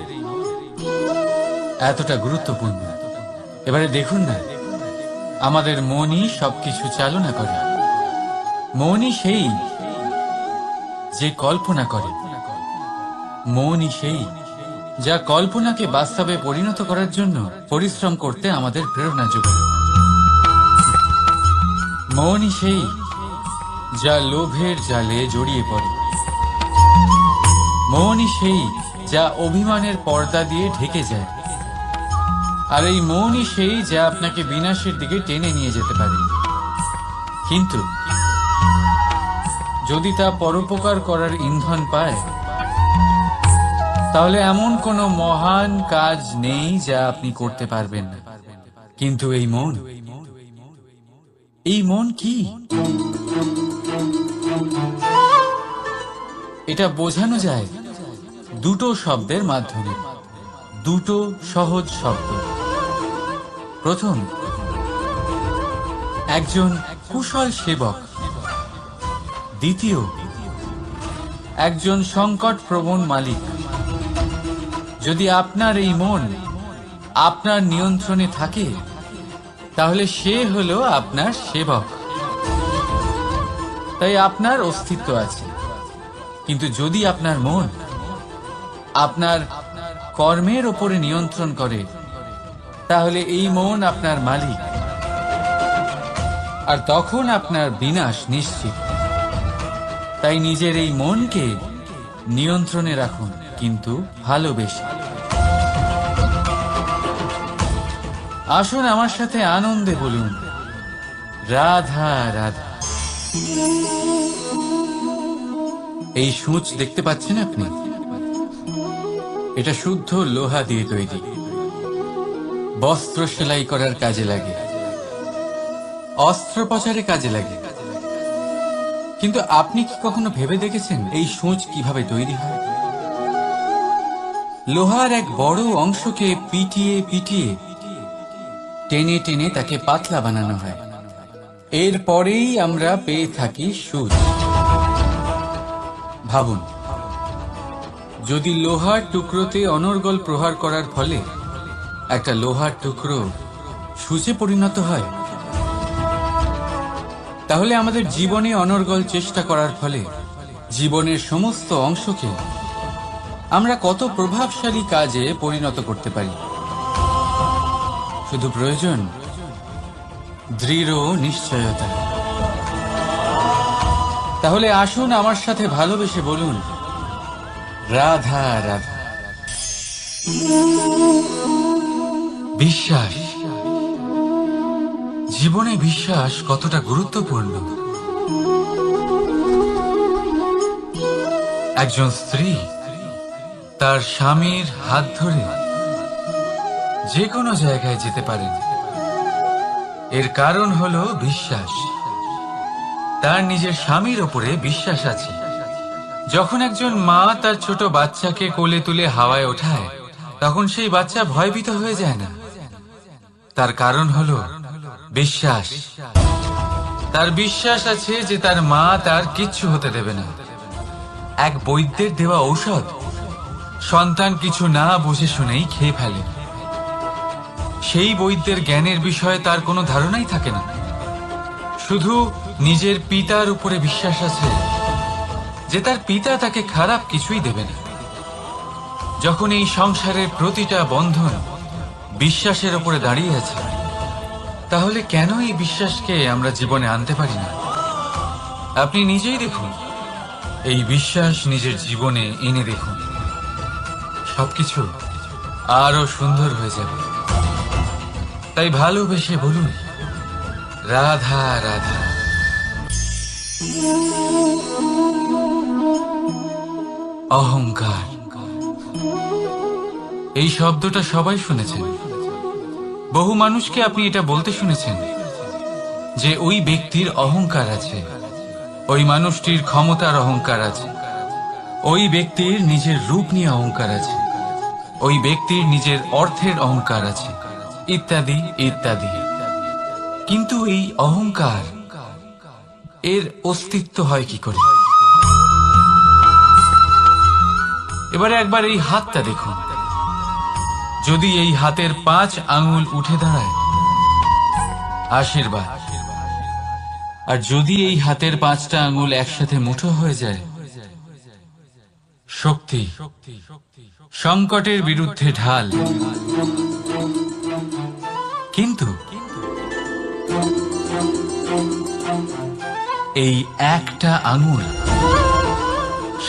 এতটা গুরুত্বপূর্ণ। এবারে দেখুন না, আমাদের মনই সবকিছু চালনা করে। মনই সেই যে কল্পনা করে, মনই সেই যা কল্পনাকে বাস্তবে পরিণত করার জন্য পরিশ্রম করতে আমাদের প্রেরণা যোগায়। মনই সেই যা লোভের জালে জড়িয়ে পড়ে। মনই সেই যা অভিমানের পর্দা দিয়ে ঢেকে যায়। আর এই মনই সেই যা আপনাকে বিনাশের দিকে টেনে নিয়ে যেতে পারে। কিন্তু যদি তা পরোপকার করার ইন্ধন পায়, তাহলে এমন কোনো মহান কাজ নেই যা আপনি করতে পারবেন না। কিন্তু এই মন কি? এটা বোঝানো যায় দুটো শব্দের মাধ্যমে, দুটো সহজ শব্দ। প্রথম, একজন কুশল সেবক। দ্বিতীয়, একজন সংকট প্রবণ মালিক। যদি আপনার এই মন আপনার নিয়ন্ত্রণে থাকে, তাহলে সে হলো আপনার সেবক। তাই আপনার অস্তিত্ব আছে। কিন্তু যদি আপনার মন আপনার কর্মের ওপরে নিয়ন্ত্রণ করে, তাহলে এই মন আপনার মালিক, আর তখন আপনার বিনাশ নিশ্চিত। তাই নিজের এই মনকে নিয়ন্ত্রণে রাখুন, কিন্তু ভালোবেসে। আসুন আমার সাথে আনন্দে বলুন, রাধা রাধা। এই সূঁচ দেখতে পাচ্ছেন আপনি? এটা শুদ্ধ লোহা দিয়ে তৈরি। বস্ত্র সেলাই করার কাজে লাগে, অস্ত্রোপচারে কাজে লাগে। কিন্তু আপনি কি কখনো ভেবে দেখেছেন এই সূঁচ কিভাবে তৈরি হয়? লোহার এক বড় অংশকে পিটিয়ে পিটিয়ে টেনে টেনে তাকে পাতলা বানানো হয়। এরপরেই আমরা পেয়ে থাকি সূঁচ। ভাবুন, যদি লোহার টুকরোতে অনর্গল প্রহার করার ফলে একটা লোহার টুকরো সূঁচে পরিণত হয়, তাহলে আমাদের জীবনে অনর্গল চেষ্টা করার ফলে জীবনের সমস্ত অংশকে আমরা কত প্রভাবশালী কাজে পরিণত করতে পারি। শুধু প্রয়োজন দৃঢ় নিশ্চয়তা। তাহলে আসুন আমার সাথে ভালোবেসে বলুন, রাধা রাধা। বিশ্বাস, জীবনে বিশ্বাস কতটা গুরুত্বপূর্ণ। একজন স্ত্রী তার স্বামীর হাত ধরে যে কোনো জায়গায় যেতে পারেন। এর কারণ হলো বিশ্বাস। তার নিজের স্বামীর ওপরে বিশ্বাস আছে। যখন একজন মা তার ছোট বাচ্চাকে কোলে তুলে হাওয়ায় ওঠায়, তখন সেই বাচ্চা ভয়ভীত হয়ে যায় না। তার কারণ হলো বিশ্বাস। তার বিশ্বাস আছে যে তার মা তার কিচ্ছু হতে দেবে না। এক বৈদ্যের দেওয়া ঔষধ সন্তান কিছু না বুঝে শুনেই খেয়ে ফেলে। সেই বৈদ্যের জ্ঞানের বিষয়ে তার কোনো ধারণাই থাকে না। শুধু নিজের পিতার উপরে বিশ্বাস আছে যে তার পিতা তাকে খারাপ কিছুই দেবে না। যখন এই সংসারের প্রতিটা বন্ধন বিশ্বাসের উপরে দাঁড়িয়ে আছে, তাহলে কেন এই বিশ্বাসকে আমরা জীবনে আনতে পারি না? আপনি নিজেই দেখুন, এই বিশ্বাস নিজের জীবনে এনে দেখুন, সবকিছু আরো সুন্দর হয়ে যাবে। তাই ভালোবেসে বলুন, রাধা রাধা। অহংকার, এই শব্দটা সবাই শুনেছেন। বহু মানুষকে আপনি এটা বলতে শুনেছেন যে ওই ব্যক্তির অহংকার আছে, ওই মানুষটির ক্ষমতার অহংকার আছে, ওই ব্যক্তির নিজের রূপ নিয়ে অহংকার আছে, ওই ব্যক্তির নিজের অর্থের অহংকার আছে, ইত্যাদি ইত্যাদি। কিন্তু এই অহংকার, এর অস্তিত্ব হয় কি করে? এবারে একবার এই হাতটা দেখুন। যদি এই হাতের 5 আঙুল উঠে দাঁড়ায়, আশীর্বাদ। আর যদি এই হাতের 5টা আঙুল একসাথে মুঠো হয়ে যায়, শক্তি। সংকটের বিরুদ্ধে ঢাল। কিন্তু এই একটা আঙুল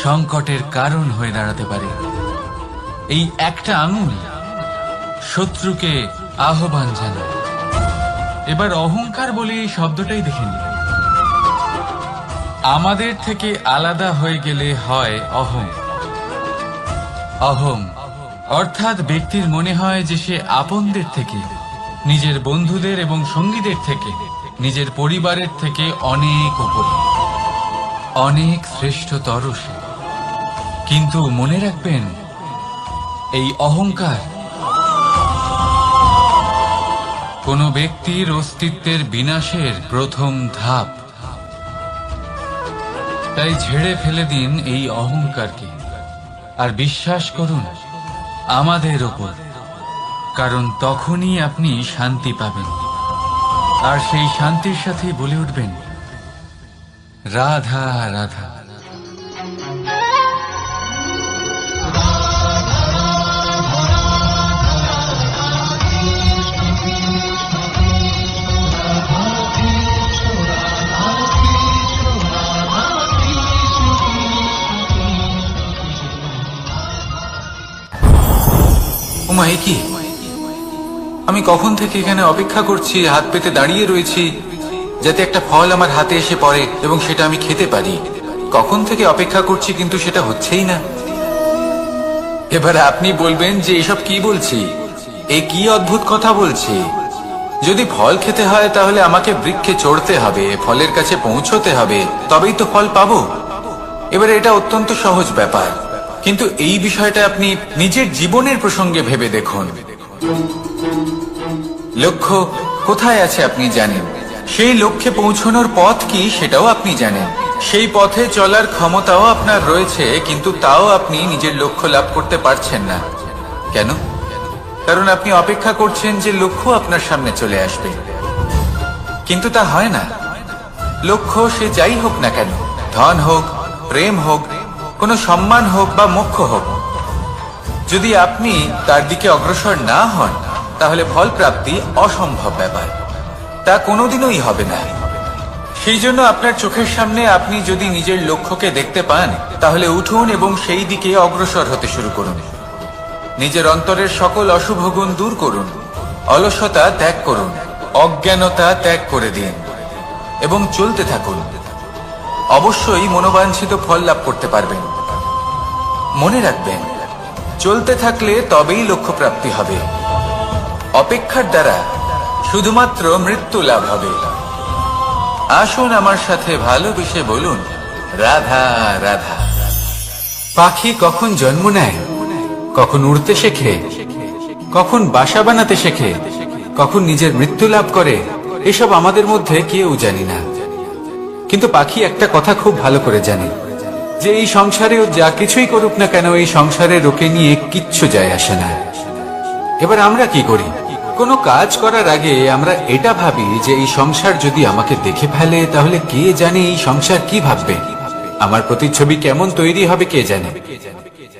সংকটের কারণ হয়ে দাঁড়াতে পারে। এই একটা আঙুল শত্রুকে আহ্বান জানায়। এবার অহংকার বলে এই শব্দটাই দেখে নিন। আমাদের থেকে আলাদা হয়ে গেলে হয় অহং। অহং অর্থাৎ ব্যক্তির মনে হয় যে সে আপনদের থেকে, নিজের বন্ধুদের এবং সঙ্গীদের থেকে, নিজের পরিবারের থেকে অনেক উপরে, অনেক শ্রেষ্ঠতর সে। কিন্তু মনে রাখবেন, এই অহংকার কোনো ব্যক্তির অস্তিত্বের বিনাশের প্রথম ধাপ। তাই ঝেড়ে ফেলে দিন এই অহংকারকে আর বিশ্বাস করুন আমাদের ওপর, কারণ তখনই আপনি শান্তি পাবেন। আর সেই শান্তির সাথেই বলে উঠবেন, রাধা রাধা। ওমা, এ কি? আমি কখন থেকে এখানে অপেক্ষা করছি, হাত পেতে দাঁড়িয়ে রয়েছি যাতে একটা ফল আমার হাতে এসে পড়ে এবং সেটা আমি খেতে পারি। কখন থেকে অপেক্ষা করছি, কিন্তু সেটা হচ্ছেই না। এবার আপনি বলবেন যে এসব কি বলছি, এ কি অদ্ভুত কথা বলছি। যদি ফল খেতে হয় তাহলে আমাকে বৃক্ষে চড়তে হবে, ফলের কাছে পৌঁছতে হবে, তবেই তো ফল পাবো। এবারে এটা অত্যন্ত সহজ ব্যাপার, কিন্তু এই বিষয়টা আপনি নিজের জীবনের প্রসঙ্গে ভেবে দেখুন। লক্ষ্য কোথায় আছে আপনি জানেন, সেই লক্ষ্যে পৌঁছানোর পথ কি সেটাও আপনি জানেন, সেই পথে চলার ক্ষমতাও আপনার রয়েছে, কিন্তু তাও আপনি নিজের লক্ষ্য লাভ করতে পারছেন না। কেন? কারণ আপনি অপেক্ষা করছেন যে লক্ষ্য আপনার সামনে চলে আসবে, কিন্তু তা হয় না। লক্ষ্য সে যাই হোক না কেন, ধন হোক, প্রেম হোক, কোনো সম্মান হোক বা মোক্ষ হোক, যদি আপনি তার দিকে অগ্রসর না হন তাহলে ফল প্রাপ্তি অসম্ভব ব্যাপার, তা কোনোদিনই হবে না। সেই জন্য আপনার চোখের সামনে আপনি যদি নিজের লক্ষ্যকে দেখতে পান তাহলে উঠুন এবং সেই দিকে অগ্রসর হতে শুরু করুন। নিজের অন্তরের সকল অশুভ গুণ দূর করুন, অলসতা ত্যাগ করুন, অজ্ঞানতা ত্যাগ করে দিন এবং চলতে থাকুন। অবশ্যই মনোবাঞ্ছিত ফল লাভ করতে পারবেন। মনে রাখবেন, চলতে থাকলে তবেই লক্ষ্য প্রাপ্তি হবে। অপেক্ষার দ্বারা শুধুমাত্র মৃত্যু লাভ হবে। আসুন আমার সাথে ভালোবেসে বলুন, রাধা রাধা। পাখি কখন জন্ম নেয়, কখন উড়তে শেখে, কখন বাসা বানাতে শেখে, কখন নিজের মৃত্যু লাভ করে, এসব আমাদের মধ্যে কেউ জানি না। কিন্তু পাখি একটা কথা খুব ভালো করে জানে, যে এই সংসারে ও যা কিছুই করুক না কেন, এই সংসারের ওকে নিয়ে কিচ্ছু যায় আসে না। এবার আমরা কি করি? কোনো কাজ করার আগে আমরা এটা ভাবি যে এই সংসার যদি আমাকে দেখে ফেলে তাহলে কে জানে এই সংসার কি ভাববে, আমার প্রতিচ্ছবি কেমন তৈরি হবে কে জানে,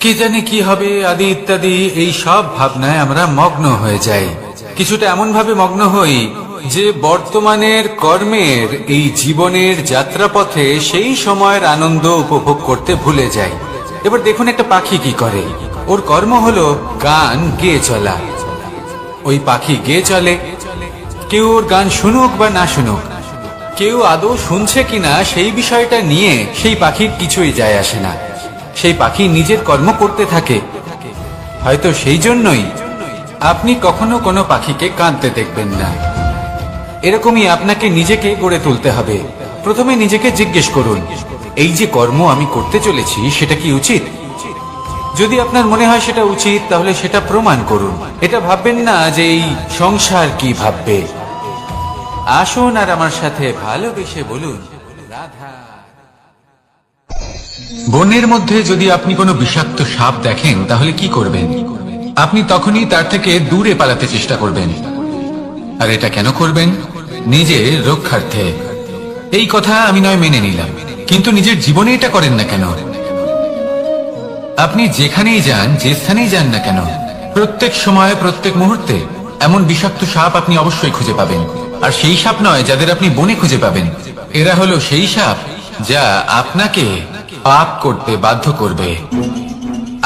কে জানে কি হবে আদি ইত্যাদি। এই সব ভাবনায় আমরা মগ্ন হয়ে যাই। কিছুটা এমন ভাবে মগ্ন হই যে বর্তমানের কর্মের এই জীবনের যাত্রাপথে সেই সময়ের আনন্দ উপভোগ করতে ভুলে যাই। এবার দেখুন একটা পাখি কি করে, ওর কর্ম হলো গান গেয়ে চলা। ওই পাখি গেয়ে চলে, কেউ ওর গান শুনুক বা না শুনুক, কেউ আদৌ শুনছে কিনা সেই বিষয়টা নিয়ে সেই পাখির কিছুই যায় আসে না। সেই পাখি নিজের কর্ম করতে থাকে। হয়তো সেই জন্যই আপনি কখনো কোনো পাখিকে কাঁদতে দেখবেন না। এরকমই আপনাকে নিজেকে গড়ে তুলতে হবে। প্রথমে নিজেকে জিজ্ঞেস করুন, এই যে কর্ম আমি করতে চলেছি সেটা কি উচিত? যদি আপনার মনে হয় সেটা উচিত তাহলে সেটা প্রমাণ করুন। এটা ভাববেন না যে এই সংসার কি ভাববে। আসুন আর আমার সাথে ভালোবেসে বলুন, রাধা। বনের মধ্যে যদি আপনি কোনো বিষাক্ত সাপ দেখেন তাহলে কি করবেন? আপনি তখনই তার থেকে দূরে পালাতে চেষ্টা করবেন। আর এটা কেন করবেন? নিজের রক্ষার্থে। এই কথা আমি নয় মেনে নিলাম, কিন্তু নিজের জীবনে এটা করেন না কেন? আপনি যেখানেই যান, যে স্থানেই যান না কেন, প্রত্যেক সময় প্রত্যেক মুহূর্তে এমন বিষাক্ত সাপ আপনি অবশ্যই খুঁজে পাবেন। আর সেই সাপ নয় যাদের আপনি বনে খুঁজে পাবেন, এরা হলো সেই সাপ যা আপনাকে পাপ করতে বাধ্য করবে।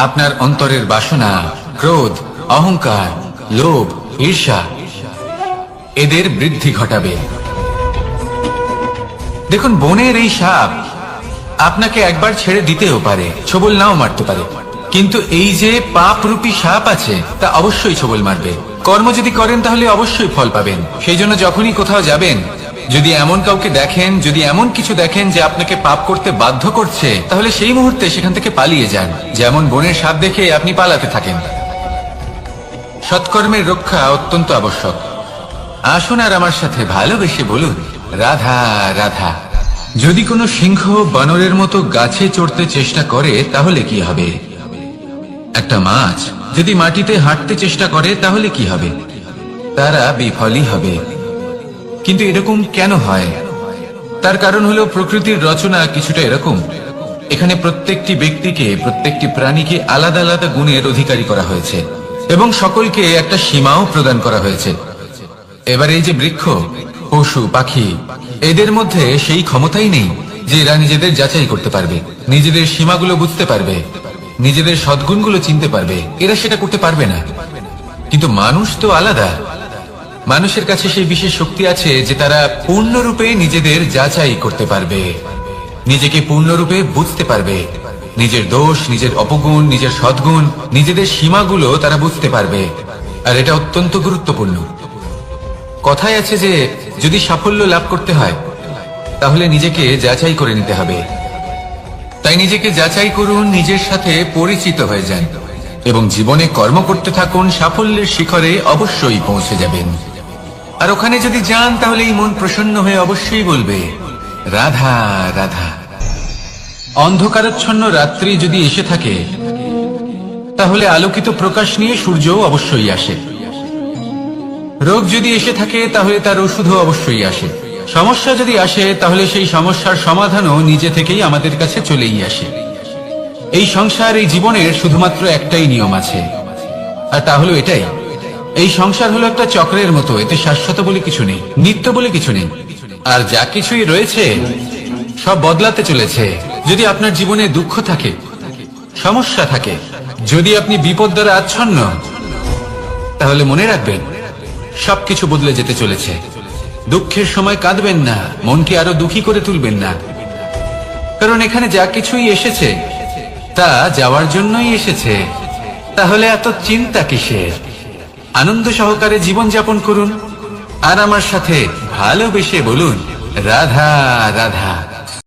আপনার অন্তরের বাসনা, ক্রোধ, অহংকার, লোভ, ঈর্ষা এদের বৃদ্ধি ঘটাবে। দেখুন, বনের এই সাপ আপনাকে একবার ছেড়ে দিতেও পারে, ছোবল নাও মারতে পারে, কিন্তু এই যে পাপরূপী সাপ আছে তা অবশ্যই ছোবল মারবে। কর্ম যদি করেন তাহলে অবশ্যই ফল পাবেন। সেই জন্য যখনই কোথাও যাবেন, যদি এমন কাউকে দেখেন, যদি এমন কিছু দেখেন যে আপনাকে পাপ করতে বাধ্য করছে, তাহলে সেই মুহূর্তে সেখান থেকে পালিয়ে যান। যেমন বনের সাপ দেখে আপনি পালাতে থাকেন। সৎকর্মের রক্ষা অত্যন্ত আবশ্যক। আসুন আর আমার সাথে ভালোবেসে বলুন, রাধা রাধা। যদি কোনো সিংহ বানরের মতো গাছে চড়তে চেষ্টা করে তাহলে কি হবে? একটা মাছ যদি মাটিতে হাঁটতে চেষ্টা করে তাহলে কি হবে? তারা বিফলই হবে। কিন্তু এরকম কেন হয়? তার কারণ হলো প্রকৃতির রচনা কিছুটা এরকম। এখানে প্রত্যেকটি ব্যক্তিকে, প্রত্যেকটি প্রাণীকে আলাদা আলাদা গুণের অধিকারী করা হয়েছে এবং সকলকে একটা সীমাও প্রদান করা হয়েছে। এবার এই যে বৃক্ষ, পশু, পাখি, এদের মধ্যে সেই ক্ষমতাই নেই যে এরা নিজেদের যাচাই করতে পারবে, নিজেদের সীমাগুলো বুঝতে পারবে, নিজেদের সদ্গুণগুলো চিনতে পারবে। এরা সেটা করতে পারবে না। কিন্তু মানুষ তো আলাদা। মানুষের কাছে সেই বিশেষ শক্তি আছে যে তারা পূর্ণরূপে নিজেদের যাচাই করতে পারবে, নিজেকে পূর্ণরূপে বুঝতে পারবে, নিজের দোষ, নিজের অপগুণ, নিজের সদ্গুণ, নিজেদের সীমাগুলো তারা বুঝতে পারবে। আর এটা অত্যন্ত গুরুত্বপূর্ণ। কথায় আছে যে যদি সাফল্য লাভ করতে হয় তাহলে নিজেকে যাচাই করে নিতে হবে। তাই নিজেকে যাচাই করুন, নিজের সাথে পরিচিত হয়ে যান এবং জীবনে কর্ম করতে থাকুন। সাফল্যের শিখরে অবশ্যই পৌঁছে যাবেন। আর ওখানে যদি যান তাহলে এই মন প্রসন্ন হয়ে অবশ্যই বলবে, রাধা রাধা। অন্ধকারাচ্ছন্ন রাত্রি যদি এসে থাকে তাহলে আলোকিত প্রকাশ নিয়ে সূর্যও অবশ্যই আসে। রোগ যদি এসে থাকে তাহলে তার ওষুধও অবশ্যই আসে। সমস্যা যদি আসে তাহলে সেই সমস্যার সমাধানও নিজে থেকেই আমাদের কাছে চলেই আসে। এই সংসার, এই জীবনের শুধুমাত্র একটাই নিয়ম আছে, আর তা হলো এটাই, এই সংসার হলো একটা চক্রের মতো। এতে শাশ্বত বলে কিছু নেই, নিত্য বলে কিছু নেই। আর যা কিছুই রয়েছে সব বদলাতে চলেছে। যদি আপনার জীবনে দুঃখ থাকে, সমস্যা থাকে, যদি আপনি বিপদ দ্বারা আচ্ছন্ন, তাহলে মনে রাখবেন সবকিছু বদলে যেতে চলেছে। দুঃখের সময় কাঁদবেন না, মনকে আরো দুঃখী করে তুলবেন না, কারণ এখানে যা কিছুই এসেছে তা যাওয়ার জন্যই এসেছে। তাহলে এত চিন্তা কিসের? আনন্দ সহকারে জীবন যাপন করুন আর আমার সাথে ভালোবেসে বলুন, রাধা রাধা।